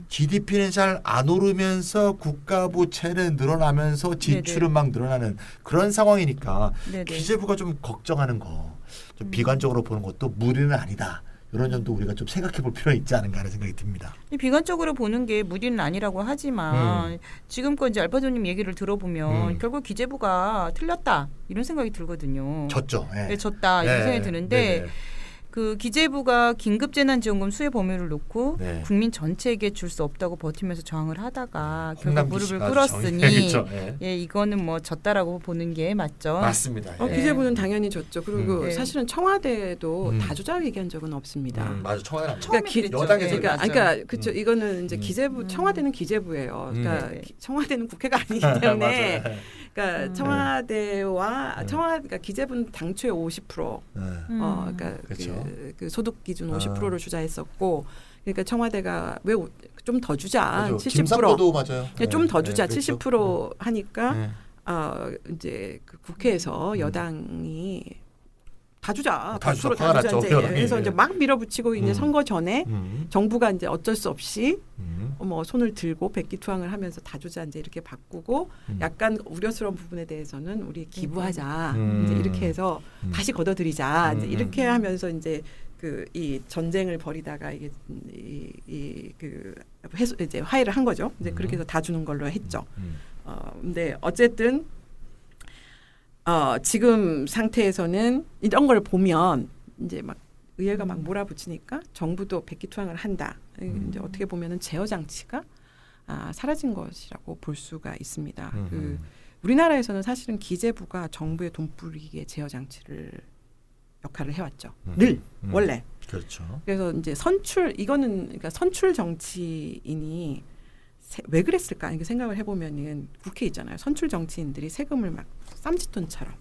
GDP는 잘 안 오르면서 국가 부채는 늘어나면서 지출은 네네. 막 늘어나는 그런 상황이니까 네네. 기재부가 좀 걱정하는 거, 좀 비관적으로 보는 것도 무리는 아니다. 이런 점도 우리가 좀 생각해 볼 필요가 있지 않은가 하는 생각이 듭니다. 비관적으로 보는 게 무리는 아니라고 하지만 지금껏 이제 알파조님 얘기를 들어보면 결국 기재부가 틀렸다 이런 생각이 들거든요. 졌죠. 예. 네, 졌다 이런 생각이 드는데 네네. 그 기재부가 긴급재난지원금 수혜 범위를 놓고 네. 국민 전체에게 줄 수 없다고 버티면서 저항을 하다가 결국 홍남기 무릎을 씨가 꿇었으니 그렇죠. 예. 예, 이거는 뭐 졌다라고 보는 게 맞죠. 맞습니다. 예. 기재부는 당연히 졌죠. 그리고 네. 사실은 청와대도 음. 다주자 얘기한 적은 없습니다. 맞아. 청와대 처음에 그랬죠. 여당에서 예, 그랬죠. 맞아요. 그러니까 그렇죠. 이거는 이제 기재부 청와대는 기재부예요. 그러니까 네. 청와대는 국회가 아니기 때문에 맞아요. 그러니까 청와대와 그러니까 기재부는 당초에 50% 그러니까 그렇죠. 그 소득 기준 50%를 주자 했었고 그러니까 청와대가 왜 좀 더 주자 70% 김상도도 맞아요. 좀 더 주자 그렇죠. 70% 하니까 네. 이제 그 국회에서 여당이 다 주자, 다 주자, 100% 화가 다 주자 났죠, 이제 여당이. 그래서 이제 막 밀어붙이고 이제 선거 전에 정부가 이제 어쩔 수 없이 뭐 손을 들고 백기투항을 하면서 다 주자 이제 이렇게 바꾸고 약간 우려스러운 부분에 대해서는 우리 기부하자 이제 이렇게 해서 다시 걷어들이자 이제 이렇게 하면서 이제 그 이 전쟁을 벌이다가 이게 그 해소 이제 화해를 한 거죠. 이제 그렇게 해서 다 주는 걸로 했죠. 근데 어쨌든 지금 상태에서는 이런 걸 보면 이제 막 의회가 막 몰아붙이니까 정부도 백기투항을 한다. 이제 어떻게 보면은 제어 장치가 사라진 것이라고 볼 수가 있습니다. 그 우리나라에서는 사실은 기재부가 정부의 돈뿌리기의 제어 장치를 역할을 해왔죠. 늘 원래. 그렇죠. 그래서 이제 이거는 그러니까 선출 정치인이 왜 그랬을까 이렇게 생각을 해보면은 국회 있잖아요. 선출 정치인들이 세금을 막 쌈짓돈처럼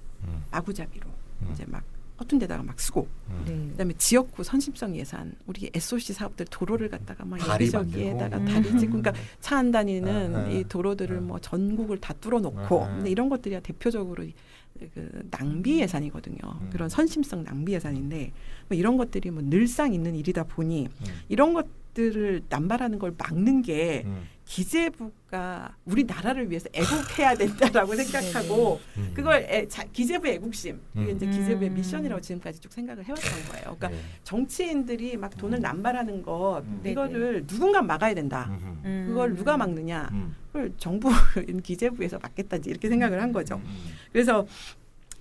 마구잡이로 이제 막 허튼 데다가 막 쓰고 네. 그다음에 지역구 선심성 예산 우리 SOC 사업들 도로를 갖다가 막 다리 여기저기에다가 만들고. 다리 찍고 그러니까 차 안 다니는 이 도로들을 뭐 전국을 다 뚫어놓고 근데 이런 것들이 대표적으로 그 낭비 예산이거든요. 그런 선심성 낭비 예산인데 뭐 이런 것들이 뭐 늘상 있는 일이다 보니 이런 것들을 남발하는 걸 막는 게 기재부가 우리나라를 위해서 애국해야 된다라고 생각하고 그걸 기재부의 애국심 이게 이제 기재부의 미션이라고 지금까지 쭉 생각을 해왔던 거예요. 그러니까 정치인들이 막 돈을 남발하는 것 이거를 누군가 막아야 된다. 그걸 누가 막느냐? 그걸 정부인 기재부에서 막겠다지 이렇게 생각을 한 거죠. 그래서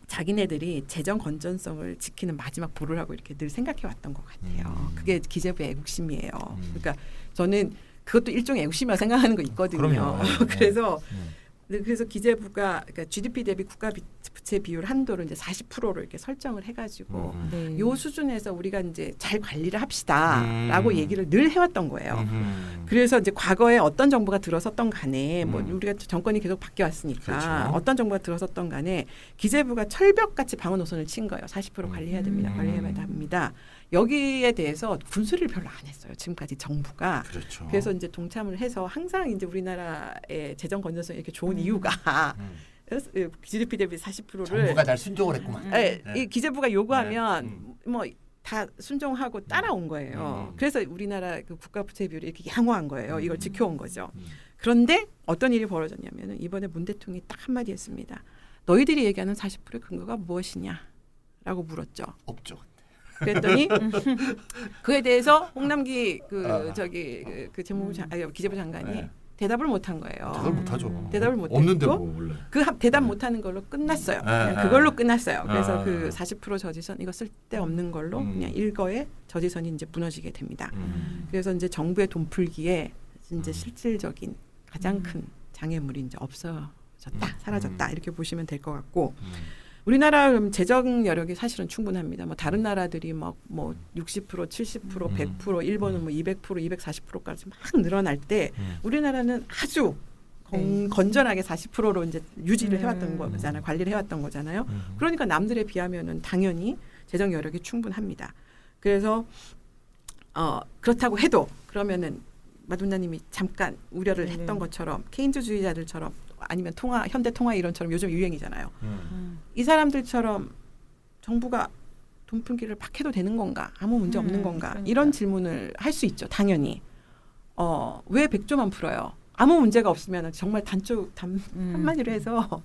자기네들이 재정 건전성을 지키는 마지막 보를 하고 이렇게 늘 생각해 왔던 것 같아요. 그게 기재부의 애국심이에요. 그러니까 저는 그것도 일종의 애국심이라고 생각하는 거 있거든요. 그래서 기재부가 그러니까 GDP 대비 국가 부채 비율 한도를 이제 40%로 이렇게 설정을 해가지고 네. 요 수준에서 우리가 이제 잘 관리를 합시다라고 얘기를 늘 해왔던 거예요. 그래서 이제 과거에 어떤 정부가 들어섰던 간에 뭐 우리가 정권이 계속 바뀌어 왔으니까 그렇죠. 어떤 정부가 들어섰던 간에 기재부가 철벽같이 방어 노선을 친 거예요. 40% 관리해야 됩니다. 관리해야 됩니다. 여기에 대해서 군수를 별로 안 했어요. 지금까지 정부가. 그렇죠. 그래서 이제 동참을 해서 항상 이제 우리나라의 재정 건전성이 이렇게 좋은 이유가 GDP 대비 40%를 정부가 잘 순종을 했구만. 이 기재부가 요구하면 뭐 다 순종하고 따라온 거예요. 그래서 우리나라 그 국가 부채 비율이 이렇게 양호한 거예요. 이걸 지켜온 거죠. 그런데 어떤 일이 벌어졌냐면은 이번에 문 대통령이 딱 한마디 했습니다. 너희들이 얘기하는 40%의 근거가 무엇이냐라고 물었죠. 없죠. 그랬더니 그에 대해서 홍남기 재무부 기재부 장관이 대답을 못한 거예요. 대답을 못하죠. 대답을 못했고 없는데 뭐 원래. 대답 못하는 걸로 끝났어요. 그냥 그걸로 끝났어요. 그래서 그 40% 저지선 이거 쓸데없는 걸로 그냥 일거에 저지선이 이제 무너지게 됩니다. 그래서 이제 정부의 돈 풀기에 이제 실질적인 가장 큰 장애물이 이제 없어졌다, 사라졌다 이렇게 보시면 될 것 같고. 우리나라 재정 여력이 사실은 충분합니다. 뭐 다른 나라들이 뭐 60%, 70%, 100%, 일본은 뭐 200%, 240%까지 막 늘어날 때 우리나라는 아주 건전하게 40%로 이제 유지를 해왔던 거잖아요. 관리를 해왔던 거잖아요. 음. 그러니까 남들에 비하면은 당연히 재정 여력이 충분합니다. 그래서 그렇다고 해도 그러면은 마돈나님이 잠깐 우려를 했던 것처럼 케인즈주의자들처럼 아니면 현대 통화 이론처럼 요즘 유행이잖아요. 이 사람들처럼 정부가 돈 풀기를 막 해도 되는 건가? 아무 문제 없는 건가? 그러니까. 이런 질문을 할 수 있죠. 당연히. 왜 100조만 풀어요? 아무 문제가 없으면 정말 한마디로 해서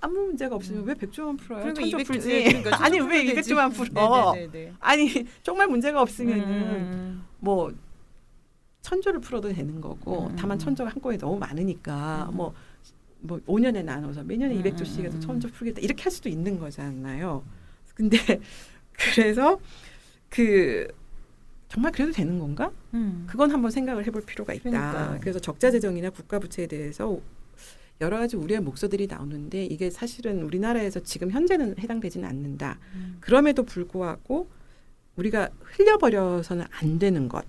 아무 문제가 없으면 왜 100조만 풀어요? 그러니까 1000조 200 풀지. 그러니까 아니 1000조 왜 풀면 되지. 200조만 풀어? 네네네. 아니 정말 문제가 없으면은 뭐 1000조를 풀어도 되는 거고 다만 1000조가 한꺼번에 너무 많으니까 뭐 5년에 나눠서 매년에 200조씩 해서 1000조 풀겠다 이렇게 할 수도 있는 거잖아요. 근데 그래서 정말 그래도 되는 건가? 그건 한번 생각을 해볼 필요가 있다. 그러니까요. 그래서 적자 재정이나 국가 부채에 대해서 여러 가지 우려의 목소들이 나오는데 이게 사실은 우리나라에서 지금 현재는 해당되지는 않는다. 그럼에도 불구하고 우리가 흘려버려서는 안 되는 것,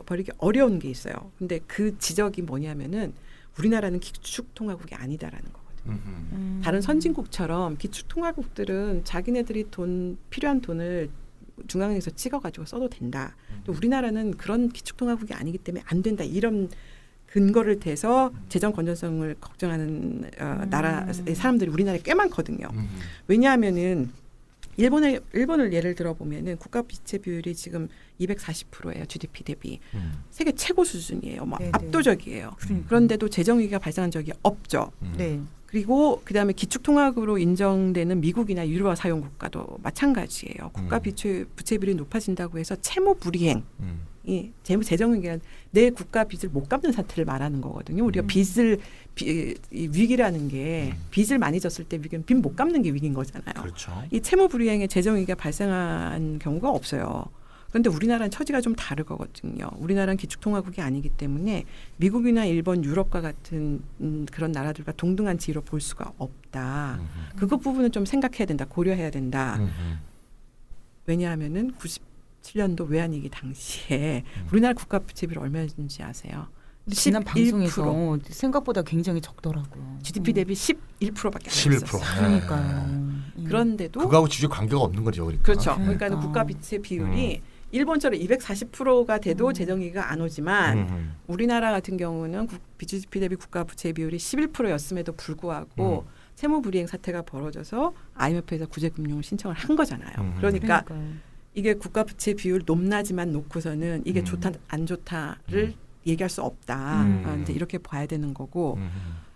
버리기 어려운 게 있어요. 근데 그 지적이 뭐냐면은 우리나라는 기축통화국이 아니다라는 거거든요. 다른 선진국처럼 기축통화국들은 자기네들이 필요한 돈을 중앙에서 찍어가지고 써도 된다. 또 우리나라는 그런 기축통화국이 아니기 때문에 안 된다. 이런 근거를 대서 재정 건전성을 걱정하는 나라 사람들이 우리나라에 꽤 많거든요. 왜냐하면은 일본을 예를 들어보면은 국가 부채 비율이 지금 240%예요. GDP 대비. 세계 최고 수준이에요. 뭐 네네. 압도적이에요. 그런데도 재정 위기가 발생한 적이 없죠. 네. 그리고 그다음에 기축통화국으로 인정되는 미국이나 유럽 사용 국가도 마찬가지예요. 국가 부채 비율이 높아진다고 해서 채무 불이행, 이 재정 위기가 내 국가 빚을 못 갚는 사태를 말하는 거거든요. 우리가 이 위기라는 게 빚을 많이 졌을 때 위기는 빚 못 갚는 게 위기인 거잖아요. 그렇죠. 이 채무 불이행에 재정 위기가 발생한 경우가 없어요. 그런데 우리나라는 처지가 좀 다르거든요. 우리나라는 기축통화국이 아니기 때문에 미국이나 일본, 유럽과 같은 그런 나라들과 동등한 지위로 볼 수가 없다. 그것 부분은 좀 생각해야 된다. 고려해야 된다. 왜냐하면은 97년도 외환위기 당시에 우리나라 국가 부채 비율 얼마였는지 아세요? 지난 11%. 방송에서 생각보다 굉장히 적더라고요. GDP 대비 11%밖에 안 11%. 됐었어요. 그러니까요. 그런데도 그거하고 직접 관계가 없는 거죠. 그러니까. 그렇죠. 그러니까. 그러니까 국가 부채 비율이 일본처럼 240%가 돼도 재정위기가 안 오지만 우리나라 같은 경우는 GDP 대비 국가 부채 비율이 11%였음에도 불구하고 채무 불이행 사태가 벌어져서 IMF에서 구제금융 신청을 한 거잖아요. 그러니까 이게 국가 부채 비율 높나지만 놓고서는 이게 좋다 안 좋다를 얘기할 수 없다. 이제 이렇게 봐야 되는 거고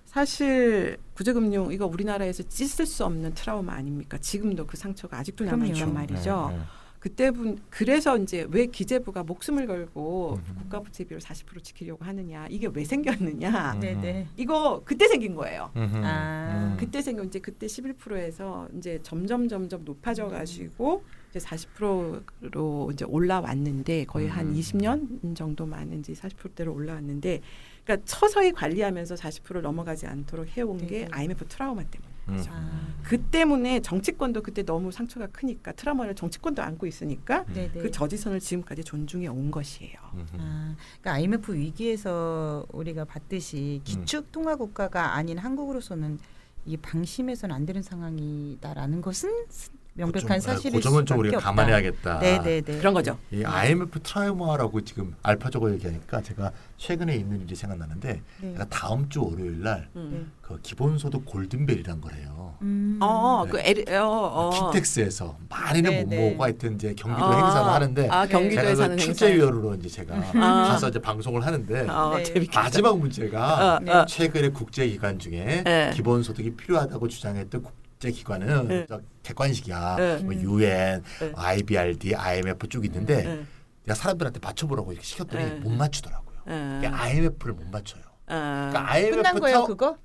사실 구제금융 이거 우리나라에서 씻을 수 없는 트라우마 아닙니까? 지금도 그 상처가 아직도 남아 있단 말이죠. 그래서 이제 왜 기재부가 목숨을 걸고 국가 부채 비율 40% 지키려고 하느냐 이게 왜 생겼느냐 네네. 이거 그때 생긴 거예요. 그때 이제 그때 11%에서 이제 점점 높아져 가지고 이제 40%로 이제 올라왔는데 거의 한 20년 정도 만인지 40%대로 올라왔는데 그러니까 서서히 관리하면서 40%를 넘어가지 않도록 해온 게 IMF 트라우마 때문에. 그렇죠. 그 때문에 정치권도 그때 너무 상처가 크니까 트라우마를 정치권도 안고 있으니까 그 저지선을 지금까지 존중해 온 것이에요. 그러니까 IMF 위기에서 우리가 봤듯이 기축 통화 국가가 아닌 한국으로서는 이 방심해서는 안 되는 상황이다라는 것은 명백한 사실일 그 점은 좀 수밖에 우리가 없다. 감안해야겠다. 네네네. 그런 거죠. 이 IMF 트라우마라고 지금 알파적으로 얘기하니까 제가 최근에 있는 일이 생각나는데 제가 다음 주 월요일 날 그 기본소득 골든벨이란 거래요. 킨텍스에서 많이는 못 모으고 하여튼 이제 경기도 행사를 하는데 경기도에 제가 사는 출제위원으로 이제 제가 가서 이제 방송을 하는데 재밌겠다. 마지막 문제가 네. 최근에 국제기관 중에 기본소득이 필요하다고 주장했던 국제기관은 객관식이야. 뭐 UN, IBRD, IMF 쭉 있는데 내가 사람들한테 맞춰보라고 이렇게 시켰더니 못 맞추더라고요. IMF를 못 맞춰요. 그러니까 IMF 끝난 거예요 그거?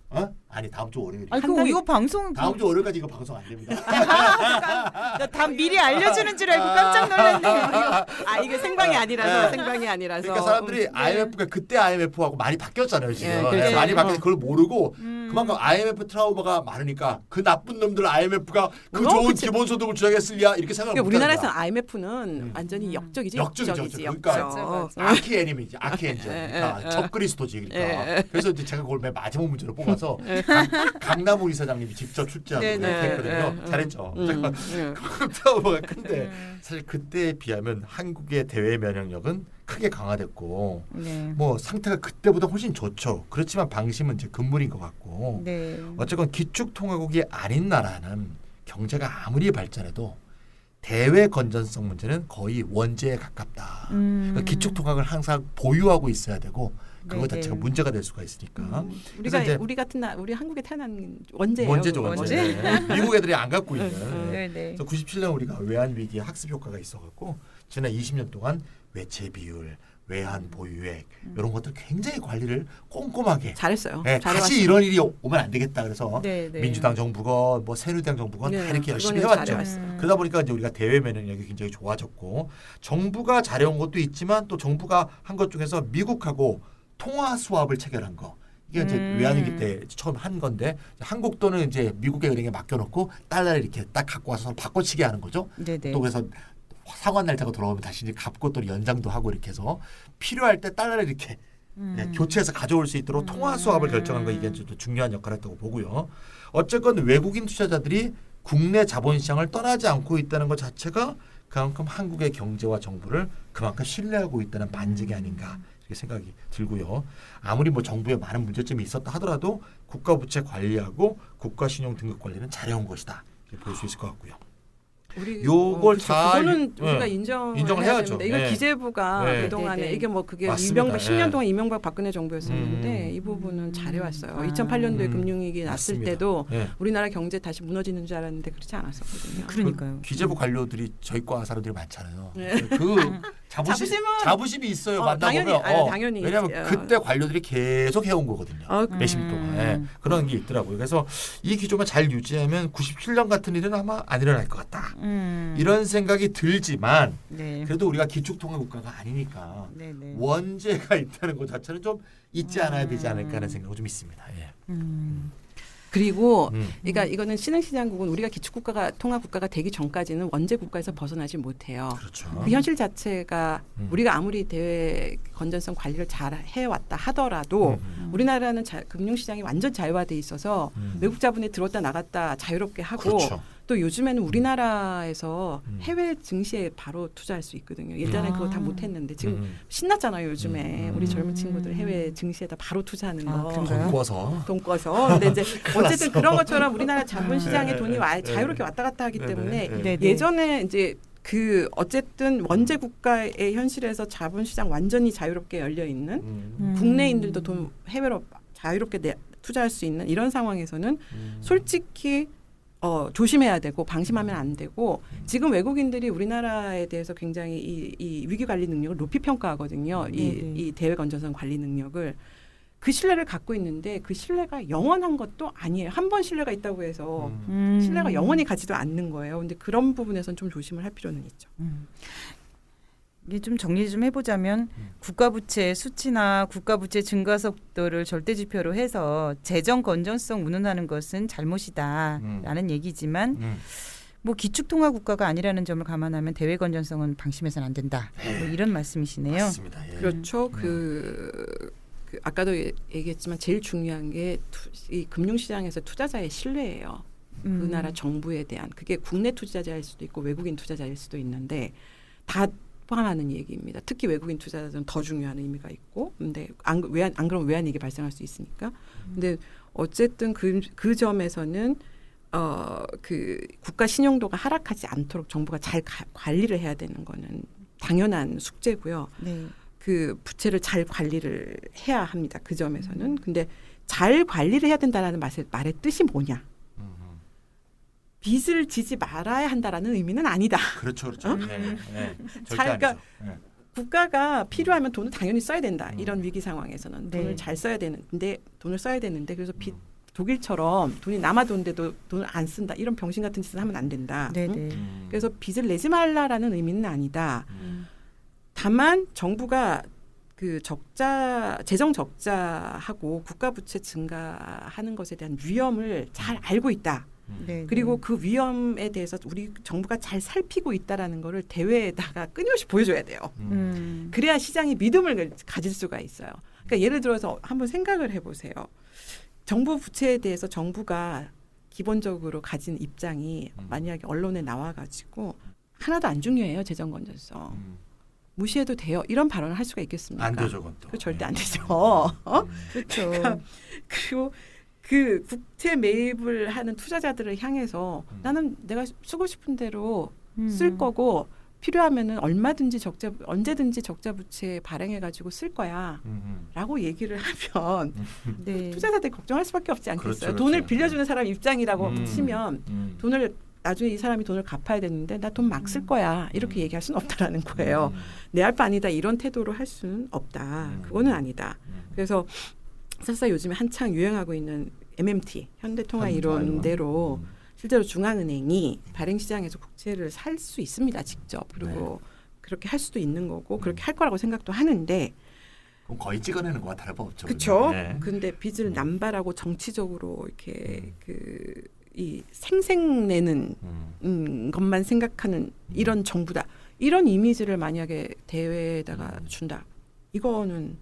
아니 다음 주 월요일. 아니 그거 이거 방송 다음 주 월요일까지 이거 방송 안 됩니다. 다 미리 알려주는 줄 알고 깜짝 놀랐네. 이게 생방이 아니라서 그러니까 사람들이 IMF가 그때 IMF하고 많이 바뀌었잖아요 지금. 그렇죠. 많이 바뀌어서 그걸 모르고 그만큼 IMF 트라우마가 많으니까 그 나쁜 놈들 IMF가 그 좋은 그치. 기본소득을 주장했을랴 이렇게 생각을 그러니까 못하는 우리나라에서는 거야. IMF는 완전히 역적이지. 역적이죠. 그러니까 역적. 아키 애니미지, 아키 엔젤, 그러니까 적그리스도지. 그러니까 그래서 이제 제가 그걸 맨 마지막 문제로 뽑아서 강남우 이사장님이 직접 출제하고 했거든요. 잘했죠. 제가 그 트라우마가 큰데 사실 그때에 비하면 한국의 대외 면역력은 크게 강화됐고 네. 뭐 상태가 그때보다 훨씬 좋죠. 그렇지만 방심은 이제 금물인 것 같고 네. 어쨌건 기축통화국이 아닌 나라는 경제가 아무리 발전해도 대외 건전성 문제는 거의 원죄에 가깝다. 그러니까 기축통화국을 항상 보유하고 있어야 되고 그거 네네. 자체가 문제가 될 수가 있으니까. 우리가 이제 우리 같은 우리 한국에 태어난 원죄예요. 원죄죠, 그거. 원죄. 네. 미국 애들이 안 갖고 있는. 네, 네. 그래서 97년 우리가 외환 위기에 학습 효과가 있어갖고 지난 20년 동안 외채 비율, 외환 보유액 이런 것들 굉장히 관리를 꼼꼼하게. 잘했어요. 네, 다시 잘해왔어요. 이런 일이 오면 안 되겠다. 그래서 네, 네. 민주당 정부건 뭐 새누리당 정부건 다 네, 이렇게 열심히 그거는 해왔죠. 잘해왔어요. 그러다 보니까 이제 우리가 대외 면역력이 굉장히 좋아졌고 정부가 잘해온 것도 있지만 또 정부가 한 것 중에서 미국하고 통화 수합을 체결한 거. 이게 이제 외환위기 때 처음 한 건데 한국 돈은 이제 미국의 은행에 맡겨놓고 달러를 이렇게 딱 갖고 와서 서로 바꿔치기 하는 거죠. 네네. 또 그래서 상환 날짜가 돌아오면 다시 이제 갚고 또 연장도 하고 이렇게 해서 필요할 때 달러를 이렇게 교체해서 가져올 수 있도록 통화 수합을 결정한 거 이게 좀 중요한 역할을 했다고 보고요. 어쨌건 외국인 투자자들이 국내 자본시장을 떠나지 않고 있다는 것 자체가 그만큼 한국의 경제와 정부를 그만큼 신뢰하고 있다는 반증이 아닌가 이렇게 생각이 들고요. 아무리 뭐 정부에 많은 문제점이 있었다 하더라도 국가 부채 관리하고 국가 신용 등급 관리는 잘해온 것이다 이렇게 볼 수 있을 것 같고요. 우리 요걸 그쵸. 잘 그거는 예. 우리가 인정을 인정을 해야 해야죠. 됩니다. 이거 예. 기재부가 예. 그동안에 네네. 이게 뭐 그게 맞습니다. 이명박 10년 예. 동안 이명박 박근혜 정부였었는데 이 부분은 잘해왔어요. 2008년도에 금융위기 났을 맞습니다. 때도 예. 우리나라 경제 다시 무너지는 줄 알았는데 그렇지 않았었거든요. 그러니까요. 기재부 관료들이 저희 과 사람들이 많잖아요. 네. 그 자부심이 있어요. 만나보면 당연히 왜냐하면 있죠. 그때 관료들이 계속 해온 거거든요. 몇십 년 동안 그런 게 있더라고요. 그래서 이 기조만 잘 유지하면 97년 같은 일은 아마 안 일어날 것 같다. 이런 생각이 들지만 네. 그래도 우리가 기축통화 국가가 아니니까 네네. 원죄가 있다는 것 자체는 좀 잊지 않아야 되지 않을까 하는 생각은 좀 있습니다. 예. 그리고 음. 그러니까 이거는 신흥시장국은 우리가 기축국가가 통화국가가 되기 전까지는 원죄국가에서 벗어나지 못해요. 그렇죠. 그 현실 자체가 음. 우리가 아무리 대외 건전성 관리를 잘 해왔다 하더라도 우리나라는 금융시장이 완전 자유화돼 있어서 외국 자본이 들어왔다 나갔다 자유롭게 하고 그렇죠. 또 요즘에는 우리나라에서 음. 해외 증시에 바로 투자할 수 있거든요. 예전에 그거 다 못했는데 지금 음. 신났잖아요. 요즘에 우리 젊은 음. 친구들 해외 증시에다 바로 투자하는 거. 그런가요? 돈 꿔서 돈 꿔서. 근데 이제 어쨌든 그런 것처럼 우리나라 자본시장에 돈이 자유롭게 왔다 갔다 하기 때문에 네네. 예전에 이제 그 어쨌든 원재 국가의 현실에서 자본시장 완전히 자유롭게 열려 있는 국내인들도 돈 해외로 자유롭게 투자할 수 있는 이런 상황에서는 솔직히 조심해야 되고 방심하면 안 되고 지금 외국인들이 우리나라에 대해서 굉장히 이 위기 관리 능력을 높이 평가하거든요. 이 대외 건전성 관리 능력을 그 신뢰를 갖고 있는데 그 신뢰가 영원한 것도 아니에요. 한 번 신뢰가 있다고 해서 신뢰가 영원히 가지도 않는 거예요. 근데 그런 부분에서는 좀 조심을 할 필요는 있죠. 이게 좀 정리 좀 해보자면 국가부채 수치나 국가부채 증가 속도를 절대지표로 해서 재정 건전성 운운하는 것은 잘못이다라는 얘기지만 뭐 기축통화 국가가 아니라는 점을 감안하면 대외 건전성은 방심해서는 안 된다. 뭐 이런 말씀이시네요. 맞습니다. 예. 그렇죠. 그 아까도 얘기했지만 제일 중요한 게 이 금융시장에서 투자자의 신뢰예요. 그 나라 정부에 대한 그게 국내 투자자일 수도 있고 외국인 투자자일 수도 있는데 다 포함하는 얘기입니다. 특히 외국인 투자자들은 더 중요한 의미가 있고, 근데 안 그러면 외환위기 발생할 수 있으니까. 근데 어쨌든 그 점에서는 그 국가 신용도가 하락하지 않도록 정부가 잘 관리를 해야 되는 거는 당연한 숙제고요. 네. 그 부채를 잘 관리를 해야 합니다. 그 점에서는. 근데 잘 관리를 해야 된다는 말의 뜻이 뭐냐? 빚을 지지 말아야 한다라는 의미는 아니다. 그렇죠, 그렇죠. 절대 그러니까 아니죠. 예. 국가가 필요하면 돈을 당연히 써야 된다. 이런 위기 상황에서는 네. 돈을 잘 써야 되는데 돈을 써야 되는데 그래서 독일처럼 돈이 남아도는데도 돈을 안 쓴다. 이런 병신 같은 짓을 하면 안 된다. 네네. 응? 그래서 빚을 내지 말라라는 의미는 아니다. 다만 정부가 그 재정 적자하고 국가 부채 증가하는 것에 대한 위험을 잘 알고 있다. 네, 그리고 네. 그 위험에 대해서 우리 정부가 잘 살피고 있다라는 거를 대외에다가 끊임없이 보여줘야 돼요. 그래야 시장이 믿음을 가질 수가 있어요. 그러니까 예를 들어서 한번 생각을 해보세요. 정부 부채에 대해서 정부가 기본적으로 가진 입장이 만약에 언론에 나와가지고 하나도 안 중요해요. 재정 건전성. 무시해도 돼요. 이런 발언을 할 수가 있겠습니까? 안 되죠, 그건 또. 그 절대 안 되죠. 그렇죠. 그리고 그 국채 매입을 하는 투자자들을 향해서 나는 내가 쓰고 싶은 대로 쓸 거고 필요하면은 얼마든지 언제든지 적자 부채 발행해 가지고 쓸 거야라고 얘기를 하면 네. 투자자들이 걱정할 수밖에 없지 않겠어요. 그렇죠, 그렇죠. 돈을 빌려주는 사람 입장이라고 치면 돈을 나중에 이 사람이 돈을 갚아야 되는데 나 돈 막 쓸 거야 이렇게 얘기할 수는 없다라는 거예요. 내 할 바 아니다 이런 태도로 할 수는 없다. 그거는 아니다. 그래서 사실 요즘에 한창 유행하고 있는 MMT 현대통화 이론대로 실제로 중앙은행이 발행시장에서 국채를 살 수 있습니다. 직접. 그리고 그렇게 할 수도 있는 거고 그렇게 할 거라고 생각도 하는데 그럼 거의 찍어내는 거와 다를 바 없죠. 그렇죠. 네. 근데 빚을 남발하고 정치적으로 이렇게 이 생색내는 것만 생각하는 이런 정부다. 이런 이미지를 만약에 대외에다가 준다. 이거는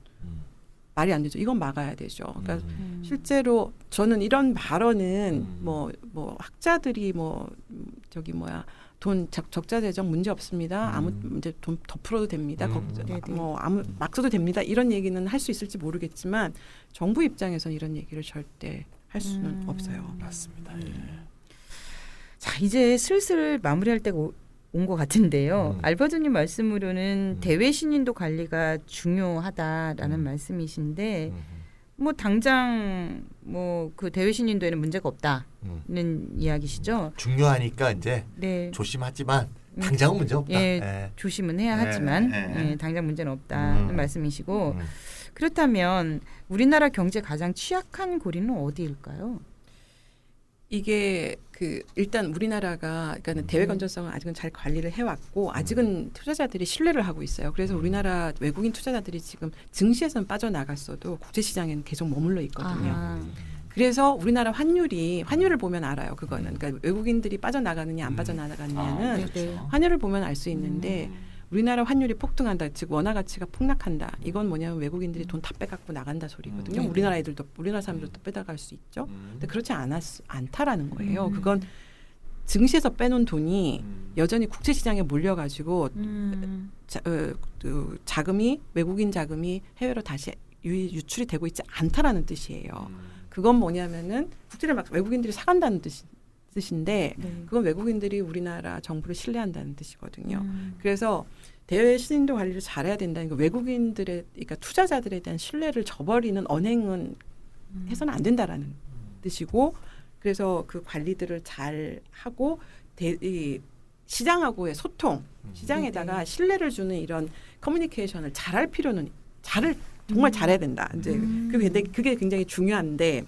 말이 안 되죠. 이건 막아야 되죠. 그러니까 실제로 저는 이런 발언은 뭐 학자들이 돈 적자 재정 문제 없습니다. 아무 이제 돈 더 풀어도 됩니다. 막 써도 됩니다. 이런 얘기는 할 수 있을지 모르겠지만 정부 입장에서는 이런 얘기를 절대 할 수는 없어요. 맞습니다. 자, 이제 슬슬 마무리할 때가 온 것 같은데요. 알버드님 말씀으로는 대외 신인도 관리가 중요하다라는 말씀이신데 뭐 당장 뭐 그 대외 신인도에는 문제가 없다는 이야기시죠. 중요하니까 이제 네. 조심하지만 당장은 문제 없다. 예, 예. 조심은 해야 하지만 예, 당장 문제는 없다는 말씀이시고 그렇다면 우리나라 경제 가장 취약한 고리는 어디일까요? 이게 일단 우리나라가 그러니까 대외 건전성은 아직은 잘 관리를 해왔고 아직은 투자자들이 신뢰를 하고 있어요. 그래서 우리나라 외국인 투자자들이 지금 증시에서는 빠져나갔어도 국제시장에는 계속 머물러 있거든요. 아, 그래서 우리나라 환율을 보면 알아요. 그거는 그러니까 외국인들이 빠져나가느냐 안 빠져나가느냐는 네. 환율을 보면 알 수 있는데 우리나라 환율이 폭등한다. 즉 원화 가치가 폭락한다. 이건 뭐냐면 외국인들이 돈 다 빼갖고 나간다 소리거든요. 우리나라 사람들도 빼다갈 수 있죠. 근데 그렇지 않다라는 거예요. 그건 증시에서 빼놓은 돈이 여전히 국채 시장에 몰려가지고 자금이 외국인 자금이 해외로 다시 유출이 되고 있지 않다라는 뜻이에요. 그건 뭐냐면은 국채를 막 외국인들이 사간다는 뜻인데 그건 외국인들이 우리나라 정부를 신뢰한다는 뜻이거든요. 그래서 대외 신인도 관리를 잘해야 된다는 거 외국인들의 그러니까 투자자들에 대한 신뢰를 저버리는 언행은 해서는 안 된다라는 뜻이고 그래서 그 관리들을 잘 하고 이 시장하고의 소통, 시장에다가 신뢰를 주는 이런 커뮤니케이션을 잘할 필요는 정말 잘해야 된다. 이제 그게 굉장히 중요한데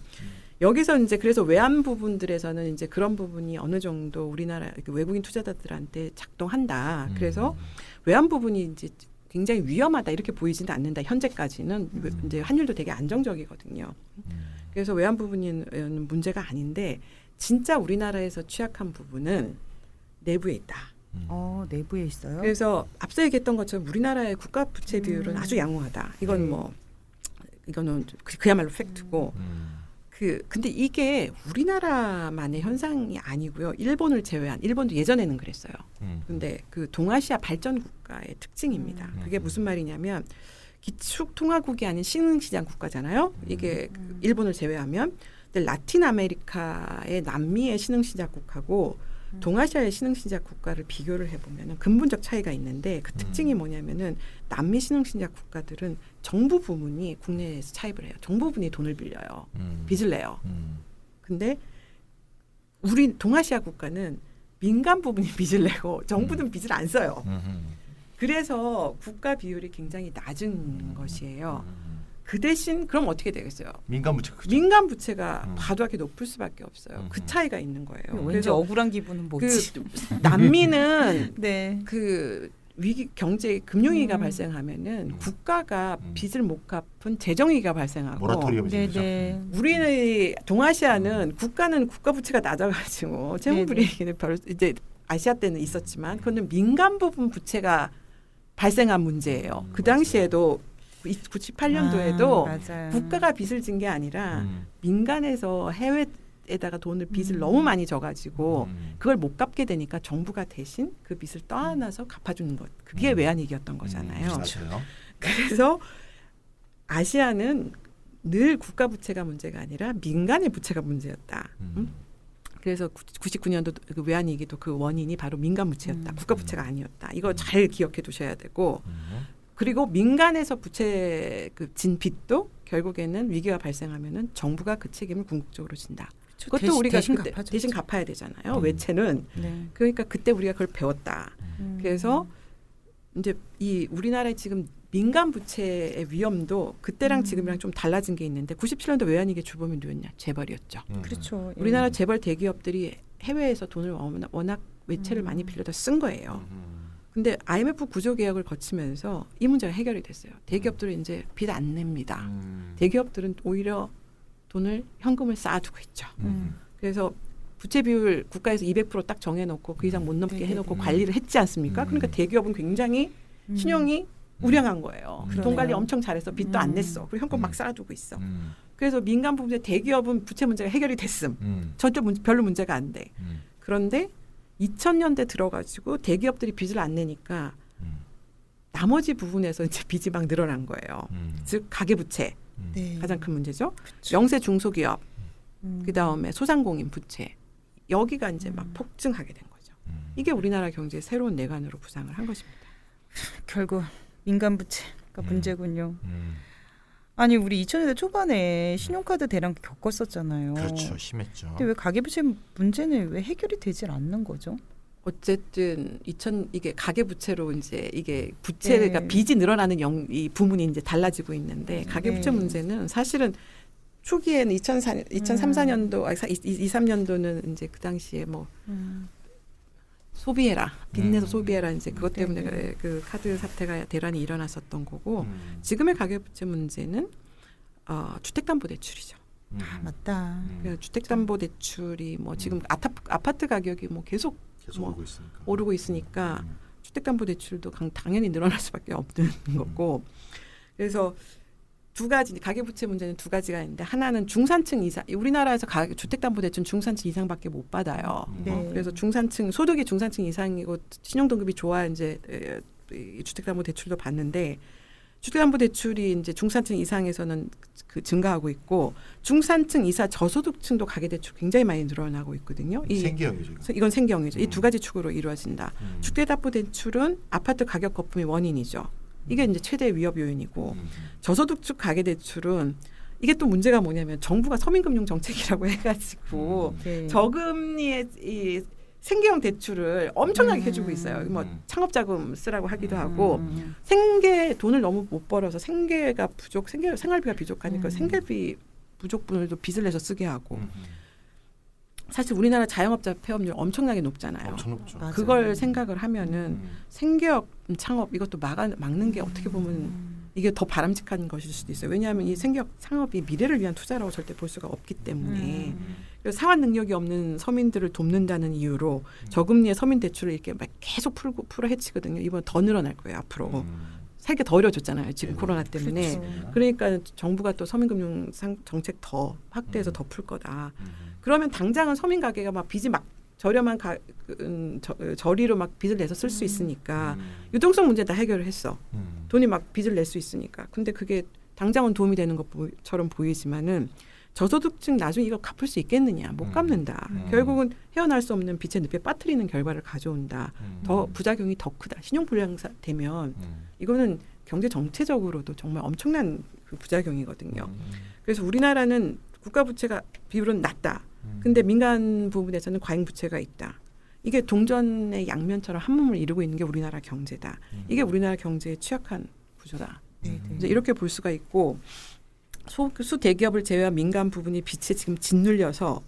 여기서 이제 그래서 외환 부분들에서는 이제 그런 부분이 어느 정도 우리나라 외국인 투자자들한테 작동한다. 그래서 외환 부분이 이제 굉장히 위험하다 이렇게 보이지는 않는다. 현재까지는 이제 환율도 되게 안정적이거든요. 그래서 외환 부분은 문제가 아닌데 진짜 우리나라에서 취약한 부분은 내부에 있다. 내부에 있어요. 그래서 앞서 얘기했던 것처럼 우리나라의 국가 부채 비율은 아주 양호하다. 이건 이거는 그야말로 팩트고. 근데 이게 우리나라만의 현상이 아니고요. 일본을 제외한 일본도 예전에는 그랬어요. 근데 그 동아시아 발전 국가의 특징입니다. 그게 무슨 말이냐면 기축 통화국이 아닌 신흥시장 국가잖아요. 이게 일본을 제외하면 근데 라틴 아메리카의 남미의 신흥시장국하고 동아시아의 신흥시장 국가를 비교를 해보면 근본적 차이가 있는데 그 특징이 뭐냐면은 남미 신흥시장 국가들은 정부 부문이 국내에서 차입을 해요. 정부 부문이 돈을 빌려요. 빚을 내요. 근데 우리 동아시아 국가는 민간 부분이 빚을 내고 정부는 빚을 안 써요. 그래서 국가 비율이 굉장히 낮은 것이에요. 그 대신 그럼 어떻게 되겠어요? 민간 부채 크죠. 민간 부채가 과도하게 높을 수밖에 없어요. 그 차이가 있는 거예요. 왠지 그래서 억울한 기분은 뭐지? 남미는 네. 그 위기 경제 금융위기가 발생하면은 국가가 빚을 못 갚은 재정위기가 발생하고 모라토리엄이 생기죠. 네네. 우리는 동아시아는 국가는 국가 부채가 낮아가지고 채무 불이익은 별 이제 아시아 때는 있었지만 그거는 민간 부분 부채가 발생한 문제예요. 그 당시에도 98년도에도 맞아요. 국가가 빚을 진 게 아니라 민간에서 해외에다가 빚을 너무 많이 져가지고 그걸 못 갚게 되니까 정부가 대신 그 빚을 떠안아서 갚아주는 것. 그게 외환위기였던 거잖아요. 맞아요. 그래서 아시아는 늘 국가 부채가 문제가 아니라 민간의 부채가 문제였다. 그래서 99년도 그 외환위기도 그 원인이 바로 민간 부채였다. 국가 부채가 아니었다. 이거 잘 기억해 두셔야 되고 그리고 민간에서 부채 진 빚도 결국에는 위기가 발생하면은 정부가 그 책임을 궁극적으로 진다. 그것도 우리가 그때 대신 갚아야 되잖아요. 외채는. 네. 그러니까 그때 우리가 그걸 배웠다. 그래서 이제 이 우리나라의 지금 민간 부채의 위험도 그때랑 지금이랑 좀 달라진 게 있는데 97년도 외환위기 주범이 누구였냐? 재벌이었죠. 그렇죠. 예. 우리나라 재벌 대기업들이 해외에서 돈을 워낙 외채를 많이 빌려다 쓴 거예요. 근데 IMF 구조 개혁을 거치면서 이 문제가 해결이 됐어요. 대기업들은 이제 빚 안 냅니다. 대기업들은 오히려 돈을 현금을 쌓아두고 있죠. 그래서 부채 비율 국가에서 200% 딱 정해놓고 그 이상 못 넘게 해놓고 관리를 했지 않습니까? 그러니까 대기업은 굉장히 신용이 우량한 거예요. 돈 관리 엄청 잘해서 빚도 안 냈어. 그리고 현금 막 쌓아두고 있어. 그래서 민간 부분에 대기업은 부채 문제가 해결이 됐음. 전혀 별로 문제가 안 돼. 그런데 2000년대 들어가지고 대기업들이 빚을 안 내니까 나머지 부분에서 이제 빚이 막 늘어난 거예요. 즉 가계부채 네. 가장 큰 문제죠. 그쵸. 영세 중소기업, 그 다음에 소상공인 부채 여기가 이제 막 폭증하게 된 거죠. 이게 우리나라 경제의 새로운 내관으로 부상을 한 것입니다. 결국 민간 부채가 문제군요. 아니 우리 2000년대 초반에 신용카드 대란 겪었었잖아요. 그렇죠. 심했죠. 근데 왜 가계부채 문제는 왜 해결이 되질 않는 거죠? 어쨌든 이게 가계부채로 이제 이게 부채가 빚이 늘어나는 이 부분이 이제 달라지고 있는데 가계부채 문제는 사실은 초기에는 2003, 4년도 23년도는 이제 그 당시에 뭐 소비해라 빚내서 소비해라 이제 그것 때문에 그 카드 사태가 대란이 일어났었던 거고 지금의 가계부채 문제는 주택담보대출이죠. 아 맞다. 그러니까 주택담보대출이 뭐 지금 아파트 가격이 뭐 계속 오르고 있으니까 주택담보대출도 당연히 늘어날 수밖에 없는 거고 그래서 두 가지 가계부채 문제는 두 가지가 있는데 하나는 중산층 이상 우리나라에서 주택담보대출은 중산층 이상밖에 못 받아요. 네. 그래서 소득이 중산층 이상이고 신용등급이 좋아 이제 주택담보대출도 받는데 주택담보대출이 이제 중산층 이상에서는 증가하고 있고 중산층 이하 저소득층도 가계대출 굉장히 많이 늘어나고 있거든요. 생계형이죠. 이건 생계형이죠. 이 두 가지 축으로 이루어진다. 주택담보대출은 아파트 가격 거품이 원인이죠. 이게 이제 최대 위협 요인이고 저소득층 가계대출은 이게 또 문제가 뭐냐면 정부가 서민금융 정책이라고 해가지고 저금리의 이 생계형 대출을 엄청나게 해주고 있어요. 뭐 창업자금 쓰라고 하기도 하고 돈을 너무 못 벌어서 생계가 생활비가 부족하니까 생계비 부족분을 빚을 내서 쓰게 하고 사실 우리나라 자영업자 폐업률 엄청나게 높잖아요. 엄청 높죠. 그걸 생각을 하면은 생계업 창업 이것도 막는 게 어떻게 보면 이게 더 바람직한 것일 수도 있어요. 왜냐하면 이 생계업 창업이 미래를 위한 투자라고 절대 볼 수가 없기 때문에 그래서 상환 능력이 없는 서민들을 돕는다는 이유로 저금리의 서민 대출을 이렇게 막 계속 풀어 헤치거든요. 이번 더 늘어날 거예요. 앞으로. 살기 더 어려워졌잖아요. 지금 코로나 때문에. 그렇죠. 그러니까 정부가 또 서민금융 정책 더 확대해서 더 풀 거다. 그러면 당장은 서민 가게가 막 빚이 막 저렴한 저리로 막 빚을 내서 쓸 수 있으니까 유동성 문제 다 해결을 했어. 돈이 막 빚을 낼 수 있으니까. 근데 그게 당장은 도움이 되는 것처럼 보이지만은 저소득층 나중에 이거 갚을 수 있겠느냐? 못 갚는다. 결국은 헤어날 수 없는 빚의 늪에 빠뜨리는 결과를 가져온다. 더 부작용이 더 크다. 신용불량 되면 이거는 경제 정체적으로도 정말 엄청난 그 부작용이거든요. 그래서 우리나라는 국가 부채가 비율은 낮다. 근데 민간 부분에서는 과잉 부채가 있다. 이게 동전의 양면처럼 한 몸을 이루고 있는 게 우리나라 경제다. 이게 우리나라 경제의 취약한 구조다. 이제 이렇게 볼 수가 있고 수 대기업을 제외한 민간 부분이 빚에 지금 짓눌려서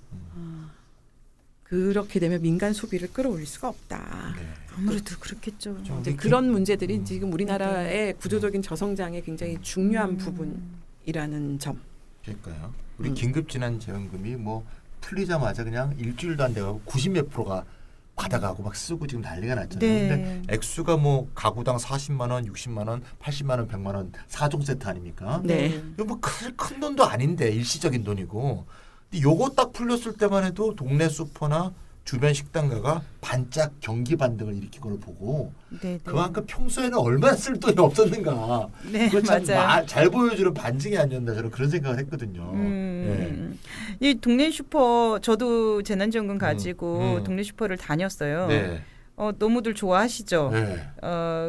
그렇게 되면 민간 소비를 끌어올릴 수가 없다. 네. 아무래도 그렇겠죠. 이제 그런 문제들이 지금 우리나라의 구조적인 저성장의 굉장히 중요한 부분이라는 점. 그러니까요. 우리 긴급지난재원금이 뭐 풀리자마자 그냥 일주일도 안 돼가고 90몇 프로가 받아가고 막 쓰고 지금 난리가 났잖아요. 네. 근데 액수가 뭐 가구당 40만 원, 60만 원, 80만 원, 100만 원 4종 세트 아닙니까? 네. 이거 뭐 큰 돈도 아닌데 일시적인 돈이고. 근데 요거 딱 풀렸을 때만 해도 동네 슈퍼나 주변 식당가가 반짝 경기 반등을 일으킨 걸 보고 네, 네. 그만큼 평소에는 얼마나 쓸 돈이 없었는가. 네, 그거 참 맞아요. 잘 보여주는 반증이 아니었나 저는 그런 생각을 했거든요. 이 동네 슈퍼 저도 재난지원금 가지고 음. 동네 슈퍼를 다녔어요. 네. 너무들 좋아하시죠. 네.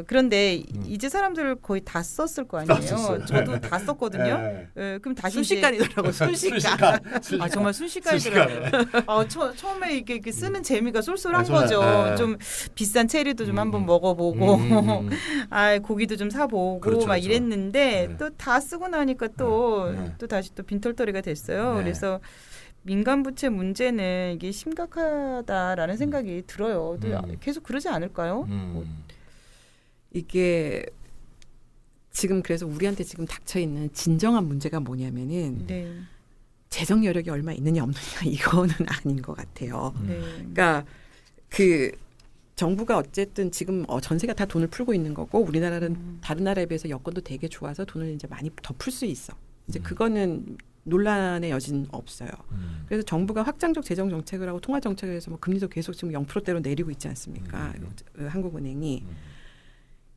그런데 이제 사람들 거의 다 썼을 거 아니에요. 썼어요. 저도 다 썼거든요. 네. 그럼 다시 이제 순식간이더라고. 순식간. 아 정말 순식간이더라고요. 처음에 이렇게 쓰는 재미가 쏠쏠한 거죠. 네. 좀 비싼 체리도 좀 한번 먹어보고, 고기도 좀 사보고 그렇죠, 막 그렇죠. 이랬는데 네. 또 다 쓰고 나니까 또 네. 또 다시 또 빈털터리가 됐어요. 네. 그래서 민간 부채 문제는 이게 심각하다라는 생각이 들어요. 또 계속 그러지 않을까요? 이게 지금 그래서 우리한테 지금 닥쳐 있는 진정한 문제가 뭐냐면은 네, 재정 여력이 얼마 있느냐 없느냐 이거는 아닌 것 같아요. 네, 그러니까 그 정부가 어쨌든 지금 전세가 다 돈을 풀고 있는 거고 우리나라는 다른 나라에 비해서 여건도 되게 좋아서 돈을 이제 많이 더 풀 수 있어. 이제 그거는 논란의 여지는 없어요. 그래서 정부가 확장적 재정 정책을 하고 통화 정책을 해서 뭐 금리도 계속 지금 0%대로 내리고 있지 않습니까? 한국은행이.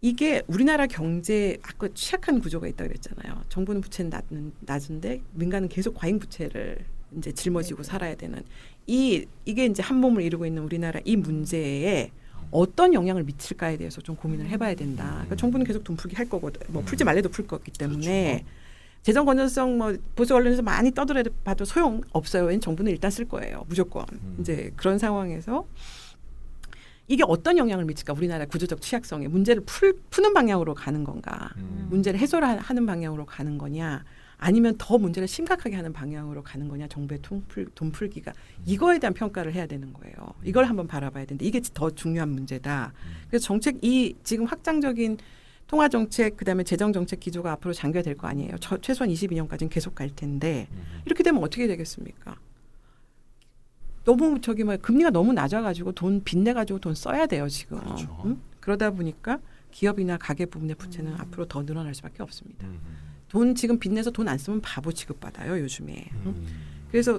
이게 우리나라 경제 아까 취약한 구조가 있다고 그랬잖아요. 정부는 부채는 낮은데 민간은 계속 과잉 부채를 이제 짊어지고 살아야 되는 이게 이제 한 몸을 이루고 있는 우리나라 이 문제에 어떤 영향을 미칠까에 대해서 좀 고민을 해봐야 된다. 그러니까 정부는 계속 돈 풀기 할 거거든. 뭐 풀지 말래도 풀 거기 때문에 그렇죠. 재정 건전성 뭐 보수 언론에서 많이 떠들어봐도 소용 없어요. 왜냐면 정부는 일단 쓸 거예요. 무조건. 이제 그런 상황에서 이게 어떤 영향을 미칠까? 우리나라 구조적 취약성에 문제를 푸는 방향으로 가는 건가? 문제를 해소를 하는 방향으로 가는 거냐? 아니면 더 문제를 심각하게 하는 방향으로 가는 거냐? 정부의 돈 풀기가 이거에 대한 평가를 해야 되는 거예요. 이걸 한번 바라봐야 되는데 이게 더 중요한 문제다. 그래서 정책 지금 확장적인 통화 정책 그다음에 재정 정책 기조가 앞으로 장기화될 거 아니에요. 최소한 22년까지는 계속 갈 텐데 이렇게 되면 어떻게 되겠습니까? 너무 금리가 너무 낮아가지고 돈 빚내 가지고 돈 써야 돼요 지금. 그렇죠. 그러다 보니까 기업이나 가계 부분의 부채는 앞으로 더 늘어날 수밖에 없습니다. 지금 빚내서 돈 안 쓰면 바보 취급받아요 요즘에. 그래서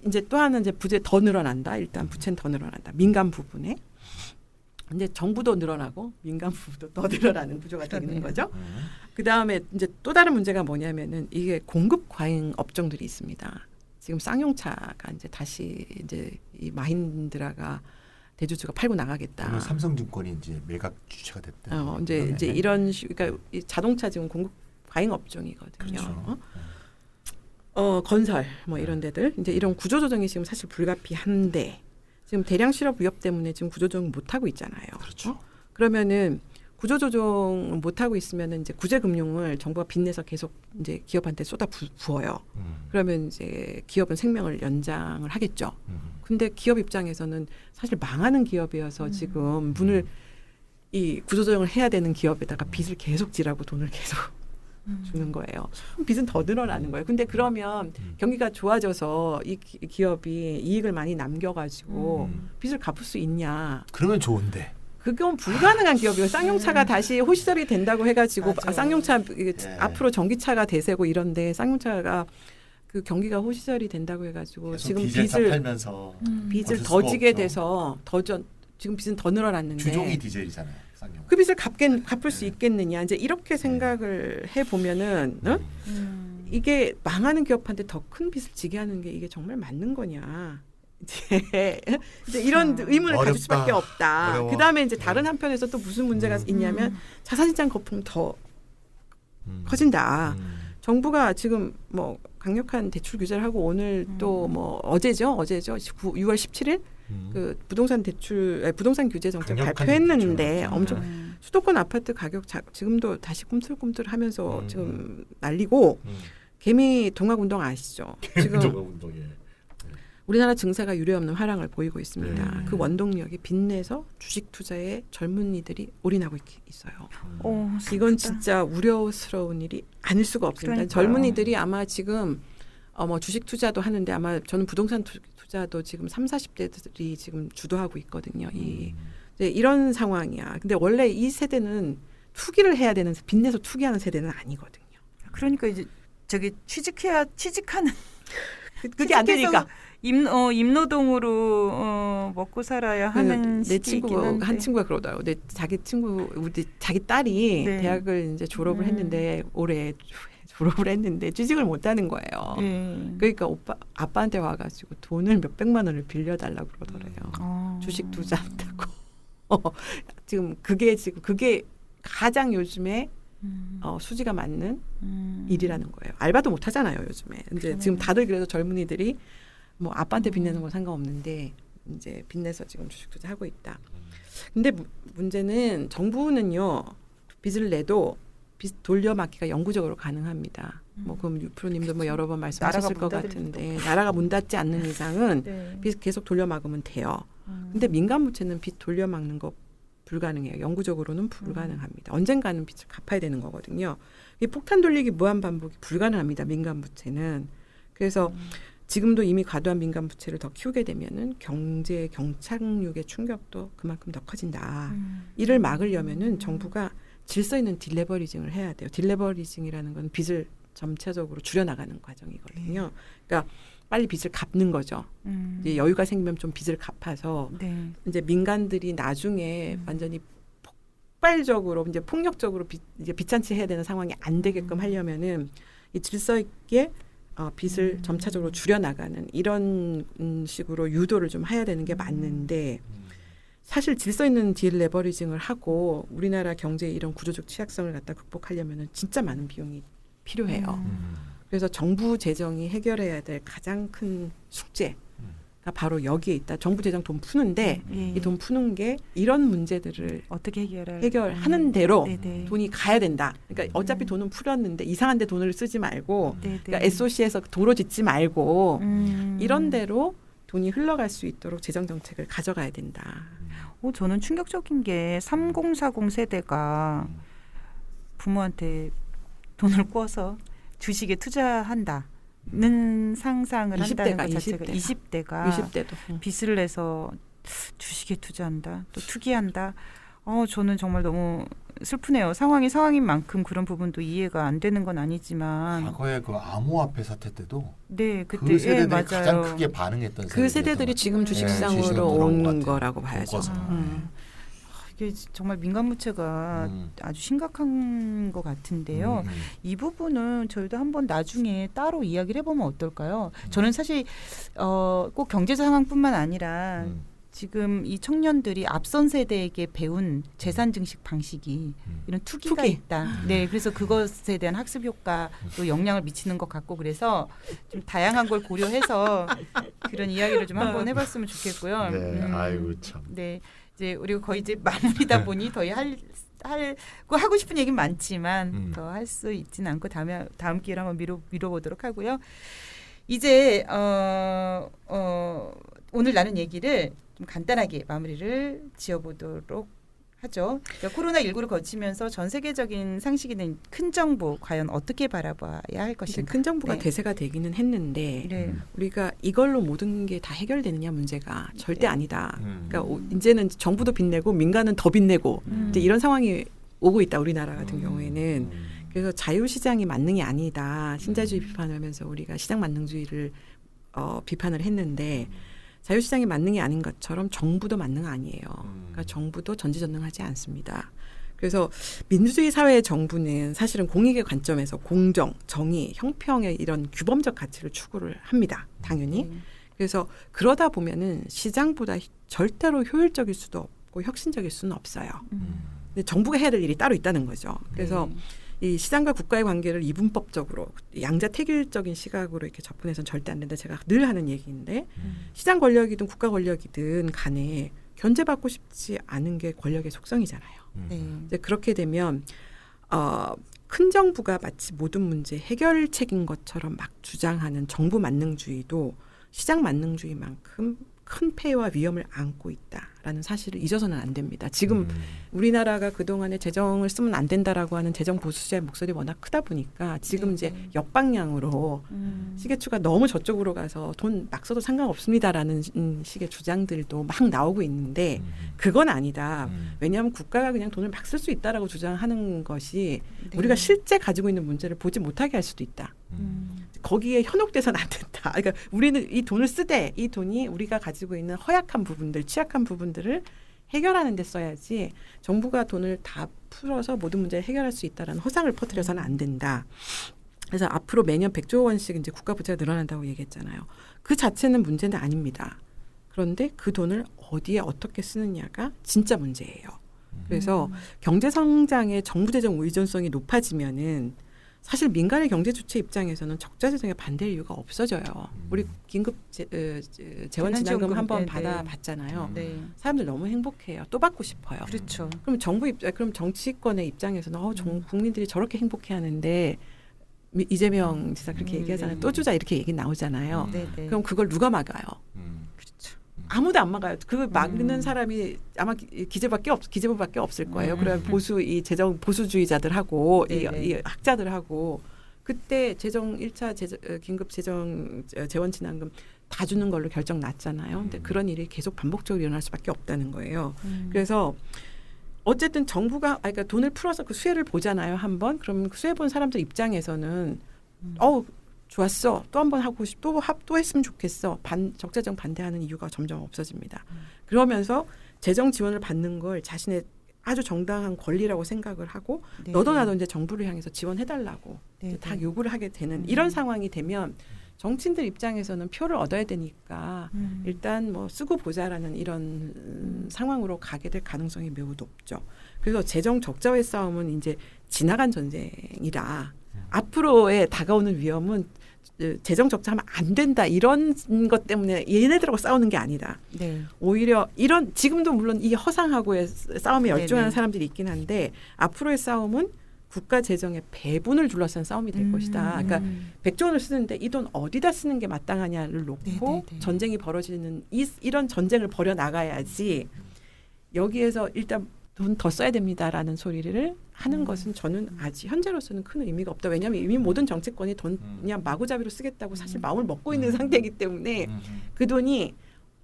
이제 또 하나 이제 부채 더 늘어난다. 일단 부채는 더 늘어난다. 민간 부분에 이제 정부도 늘어나고 민간 부분도 더 늘어나는 구조가 되는 거죠. 그 다음에 이제 또 다른 문제가 뭐냐면은 이게 공급 과잉 업종들이 있습니다. 지금 쌍용차가 이제 다시 이제 이 마힌드라가 대주주가 팔고 나가겠다. 삼성증권이 이제 매각 주체가 됐다. 이제 이런 그러니까 이 자동차 지금 공급 과잉 업종이거든요. 그렇죠. 건설 뭐 이런 데들 이제 이런 구조 조정이 지금 사실 불가피한데 지금 대량 실업 위협 때문에 지금 구조 조정 못 하고 있잖아요. 그렇죠. 그러면은 구조 조정 못 하고 있으면은 이제 구제 금융을 정부가 빚내서 계속 이제 기업한테 쏟아 부어요. 그러면 이제 기업은 생명을 연장을 하겠죠. 근데 기업 입장에서는 사실 망하는 기업이어서 지금 이 구조 조정을 해야 되는 기업에다가 빚을 계속 지라고 돈을 계속 주는 거예요. 빚은 더 늘어나는 거예요. 근데 그러면 경기가 좋아져서 이 기업이 이익을 많이 남겨가지고 빚을 갚을 수 있냐? 그러면 좋은데. 그건 불가능한 기업이에요. 쌍용차가 다시 호시절이 된다고 해가지고 쌍용차 앞으로 전기차가 대세고 이런데 쌍용차가 그 경기가 호시절이 된다고 해가지고 지금 빚을 더 지게 돼서 지금 빚은 더 늘어났는데 주종이 디젤이잖아요. 쌍용. 그 빚을 갚을 수 있겠느냐 이제 이렇게 생각을 해 보면은 이게 망하는 기업한테 더 큰 빚을 지게 하는 게 이게 정말 맞는 거냐? 이제 이런 의문을 가질 수밖에 없다. 그 다음에 이제 다른 한편에서 또 무슨 문제가 있냐면 자산시장 거품이 더 커진다. 정부가 지금 뭐 강력한 대출 규제를 하고 오늘 또 뭐 어제죠 6월 17일 그 부동산 규제 정책 발표했는데 엄청 수도권 아파트 가격 지금도 다시 꿈틀꿈틀하면서 지금 날리고 개미 동학 운동 아시죠? 지금 우리나라 증세가 유례없는 화랑을 보이고 있습니다. 네. 그 원동력이 빚내서 주식 투자에 젊은이들이 올인하고 있어요. 이건 진짜 우려스러운 일이 아닐 수가 없습니다. 그러니까요. 젊은이들이 아마 지금 뭐 주식 투자도 하는데 아마 저는 부동산 투자도 지금 3, 40대들이 지금 주도하고 있거든요. 이제 이런 상황이야. 근데 원래 이 세대는 투기를 해야 되는 빚내서 투기하는 세대는 아니거든요. 그러니까 이제 저기 취직하는 그게 안 되니까. 임노동으로 먹고 살아야 하는 내 시기이긴 친구 한데. 한 친구가 그러더라고. 자기 딸이 네. 대학을 이제 졸업을 했는데 올해 졸업을 했는데 취직을 못 하는 거예요. 네. 그러니까 아빠한테 와가지고 돈을 몇백만 원을 빌려달라고 그러더래요. 주식 투자한다고. 지금 그게 가장 요즘에 수지가 맞는 일이라는 거예요. 알바도 못 하잖아요, 요즘에. 이제 지금 다들 그래도 젊은이들이 뭐 아빠한테 빚내는 건 상관없는데 이제 빚내서 지금 주식 투자하고 있다. 근데 문제는 정부는요. 빚을 내도 빚 돌려막기가 영구적으로 가능합니다. 뭐 그럼 유프로님도 뭐 여러 번 말씀하셨을 것 같은데 나라가 문 닫지 않는 이상은 네. 빚 계속 돌려막으면 돼요. 근데 민간부채는 빚 돌려막는 거 불가능해요. 영구적으로는 불가능합니다. 언젠가는 빚을 갚아야 되는 거거든요. 이 폭탄 돌리기 무한 반복이 불가능합니다. 민간부채는. 그래서 지금도 이미 과도한 민간부채를 더 키우게 되면은 경제 경착륙의 충격도 그만큼 더 커진다. 이를 막으려면은 정부가 질서 있는 딜레버리징을 해야 돼요. 딜레버리징이라는 건 빚을 점차적으로 줄여나가는 과정이거든요. 그러니까 빨리 빚을 갚는 거죠. 이제 여유가 생기면 좀 빚을 갚아서 네. 이제 민간들이 나중에 완전히 폭발적으로 이제 폭력적으로 이제 빚잔치 해야 되는 상황이 안 되게끔 하려면은 이 질서 있게 빚을 점차적으로 줄여나가는 이런 식으로 유도를 좀 해야 되는 게 맞는데 사실 질서 있는 딜레버리징을 하고 우리나라 경제의 이런 구조적 취약성을 갖다 극복하려면은 진짜 많은 비용이 필요해요. 그래서 정부 재정이 해결해야 될 가장 큰 숙제가 바로 여기에 있다. 정부 재정 돈 푸는데 이 돈 푸는 게 이런 문제들을 어떻게 해결하는 대로 네네. 돈이 가야 된다. 그러니까 어차피 돈은 풀었는데 이상한 데 돈을 쓰지 말고 네네. 그러니까 SOC에서 도로 짓지 말고 이런 대로 돈이 흘러갈 수 있도록 재정 정책을 가져가야 된다. 저는 충격적인 게 3040 세대가 부모한테 돈을 꿔서 주식에 투자한다는 상상을 20대가, 한다는 것 자체가 20대가. 20대가 빚을 내서 주식에 투자한다, 또 투기한다. 저는 정말 너무 슬프네요. 상황인 만큼 그런 부분도 이해가 안 되는 건 아니지만. 과거에 그 암호화폐 사태 때도 네, 그때 그 세대들이 맞아요. 가장 크게 반응했던 그 세대들이 지금 주식시장으로 주식시장으로 온 들어온 것 거라고 같아요. 봐야죠. 묶어서. 이게 정말 민간부채가 아주 심각한 것 같은데요. 이 부분은 저희도 한번 나중에 따로 이야기를 해보면 어떨까요? 저는 사실 꼭 경제 상황뿐만 아니라 지금 이 청년들이 앞선 세대에게 배운 재산 증식 방식이 이런 투기가 있다. 네, 그래서 그것에 대한 학습 효과 또 영향을 미치는 것 같고 그래서 좀 다양한 걸 고려해서 그런 이야기를 좀 한번 해봤으면 좋겠고요. 네, 아이고 참. 네, 이제 우리가 거의 이제 마무리다 보니 더 하고 싶은 얘기는 많지만 더 할 수 있지는 않고 다음 기회에 한번 미뤄보도록 하고요. 이제 오늘 나눈 얘기를 좀 간단하게 마무리를 지어보도록 하죠. 그러니까 코로나19를 거치면서 전 세계적인 상식이 된 큰 정부 과연 어떻게 바라봐야 할 것인가. 큰 정부가 네. 대세가 되기는 했는데 네. 우리가 이걸로 모든 게 다 해결되느냐 문제가 절대 네. 아니다. 그러니까 이제는 정부도 빚내고 민간은 더 빚내고 이제 이런 상황이 오고 있다. 우리나라 같은 경우에는. 그래서 자유시장이 만능이 아니다. 신자유주의 비판을 하면서 우리가 시장 만능주의를 비판을 했는데 자유시장이 만능이 아닌 것처럼 정부도 만능 아니에요. 그러니까 정부도 전지전능하지 않습니다. 그래서 민주주의 사회의 정부는 사실은 공익의 관점에서 공정, 정의, 형평의 이런 규범적 가치를 추구를 합니다. 당연히. 그래서 그러다 보면은 시장보다 절대로 효율적일 수도 없고 혁신적일 수는 없어요. 근데 정부가 해야 될 일이 따로 있다는 거죠. 그래서 이 시장과 국가의 관계를 이분법적으로 양자택일적인 시각으로 이렇게 접근해서는 절대 안 된다. 제가 늘 하는 얘기인데 시장 권력이든 국가 권력이든 간에 견제받고 싶지 않은 게 권력의 속성이잖아요. 이제 그렇게 되면 큰 정부가 마치 모든 문제 해결책인 것처럼 막 주장하는 정부 만능주의도 시장 만능주의만큼 큰 폐해와 위험을 안고 있다라는 사실을 잊어서는 안 됩니다. 지금 우리나라가 그동안에 재정을 쓰면 안 된다라고 하는 재정 보수자의 목소리 워낙 크다 보니까 지금 네, 이제 네. 역방향으로 시계추가 너무 저쪽으로 가서 돈 막 써도 상관없습니다라는 식의 주장들도 막 나오고 있는데 그건 아니다. 왜냐하면 국가가 그냥 돈을 막 쓸 수 있다라고 주장하는 것이 네. 우리가 실제 가지고 있는 문제를 보지 못하게 할 수도 있다. 거기에 현혹돼서는 안 된다. 그러니까 우리는 이 돈을 쓰되 이 돈이 우리가 가지고 있는 허약한 부분들, 취약한 부분들을 해결하는 데 써야지 정부가 돈을 다 풀어서 모든 문제를 해결할 수 있다라는 허상을 퍼뜨려서는 안 된다. 그래서 앞으로 매년 100조 원씩 이제 국가 부채가 늘어난다고 얘기했잖아요. 그 자체는 문제는 아닙니다. 그런데 그 돈을 어디에 어떻게 쓰느냐가 진짜 문제예요. 그래서 경제 성장의 정부 재정 의존성이 높아지면은 사실 민간의 경제 주체 입장에서는 적자 재정에 반대할 이유가 없어져요. 우리 긴급 재원지난금 한번 네, 네. 받아봤잖아요. 네. 사람들 너무 행복해요. 또 받고 싶어요. 그렇죠. 그럼 그럼 정치권의 입장에서는 국민들이 저렇게 행복해하는데 이재명 지사 그렇게 얘기하잖아요. 네. 또 주자 이렇게 얘기 나오잖아요. 네, 네. 그럼 그걸 누가 막아요? 그렇죠. 아무도 안 막아요. 그 막는 사람이 아마 기재부밖에 없을 거예요. 그러면 이 재정 보수주의자들하고 네네. 이 학자들하고 그때 재정 1차 긴급 재정 재원 지난금 다 주는 걸로 결정 났잖아요. 근데 그런 일이 계속 반복적으로 일어날 수밖에 없다는 거예요. 그래서 어쨌든 정부가 그러니까 돈을 풀어서 그 수혜를 보잖아요. 한번 그러면 그 수혜 본 사람들 입장에서는 좋았어. 또 한 번 하고 또 했으면 좋겠어. 적재정 반대하는 이유가 점점 없어집니다. 그러면서 재정 지원을 받는 걸 자신의 아주 정당한 권리라고 생각을 하고 네. 너도 나도 이제 정부를 향해서 지원해달라고 네, 다 네. 요구를 하게 되는 이런 상황이 되면 정치인들 입장에서는 표를 얻어야 되니까 일단 뭐 쓰고 보자라는 이런 상황으로 가게 될 가능성이 매우 높죠. 그래서 재정 적자와의 싸움은 이제 지나간 전쟁이라 앞으로의 다가오는 위험은 재정 적자하면 안 된다 이런 것 때문에 얘네들하고 싸우는 게 아니다. 네. 오히려 이런 지금도 물론 이 허상하고의 싸움에 열중하는 네네. 사람들이 있긴 한데 앞으로의 싸움은 국가 재정의 배분을 둘러싼 싸움이 될 것이다. 그러니까 100조 원을 쓰는데 이 돈 어디다 쓰는 게 마땅하냐를 놓고 네네네. 전쟁이 벌어지는 이런 전쟁을 벌여 나가야지 여기에서 일단 돈 더 써야 됩니다라는 소리를 하는 것은 저는 아직 현재로서는 큰 의미가 없다. 왜냐하면 이미 모든 정치권이 돈 그냥 마구잡이로 쓰겠다고 사실 마음을 먹고 있는 상태이기 때문에 그 돈이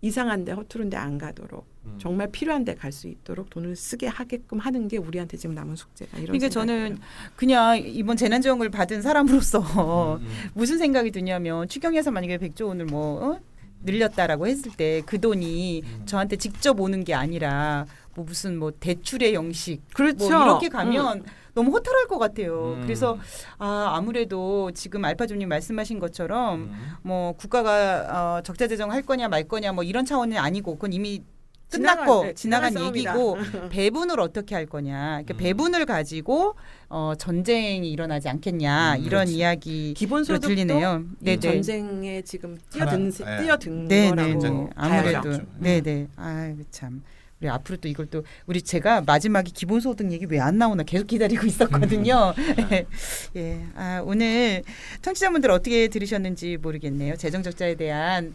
이상한데 허투른데 안 가도록 정말 필요한데 갈 수 있도록 돈을 쓰게 하게끔 하는 게 우리한테 지금 남은 숙제다. 이런 그러니까 생각이 저는 들어요. 그냥 이번 재난지원금을 받은 사람으로서 무슨 생각이 드냐면 추경에서 만약에 100조 원을 늘렸다라고 했을 때 그 돈이 저한테 직접 오는 게 아니라 뭐 무슨 뭐 대출의 형식 그렇죠. 뭐 이렇게 가면 너무 허탈할 것 같아요. 그래서 아무래도 지금 알파조님 말씀하신 것처럼 뭐 국가가 적자 재정 할 거냐 말 거냐 뭐 이런 차원은 아니고 그건 이미 끝났고 지나간 싸움이다. 얘기고 배분을 어떻게 할 거냐. 그러니까 배분을 가지고 전쟁이 일어나지 않겠냐 이런 그렇죠. 이야기 기본소득도 들리네요. 이 네네. 전쟁에 지금 뛰어든 네네. 거라고 아무래도 봐야죠. 네네. 아이고 참. 우리 앞으로 또 이걸 또 제가 마지막에 기본소득 얘기 왜 안 나오나 계속 기다리고 있었거든요. 예, 오늘 청취자분들 어떻게 들으셨는지 모르겠네요. 재정 적자에 대한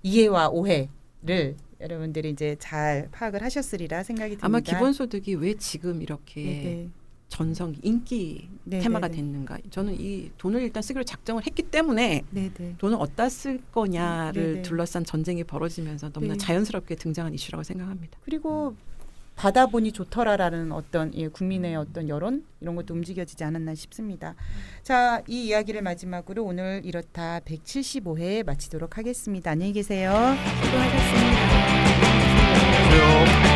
이해와 오해를 여러분들이 이제 잘 파악을 하셨으리라 생각이 듭니다. 아마 기본소득이 왜 지금 이렇게 네네. 전성 인기 네네네. 테마가 됐는가? 저는 이 돈을 일단 쓰기로 작정을 했기 때문에 네네. 돈을 어디다 쓸 거냐를 네네. 둘러싼 전쟁이 벌어지면서 너무나 네. 자연스럽게 등장한 이슈라고 생각합니다. 그리고 받아보니 좋더라라는 어떤 국민의 어떤 여론 이런 것도 움직여지지 않았나 싶습니다. 자, 이 이야기를 마지막으로 오늘 이렇다 175회 마치도록 하겠습니다. 안녕히 계세요. 수고하셨습니다. 안녕하세요.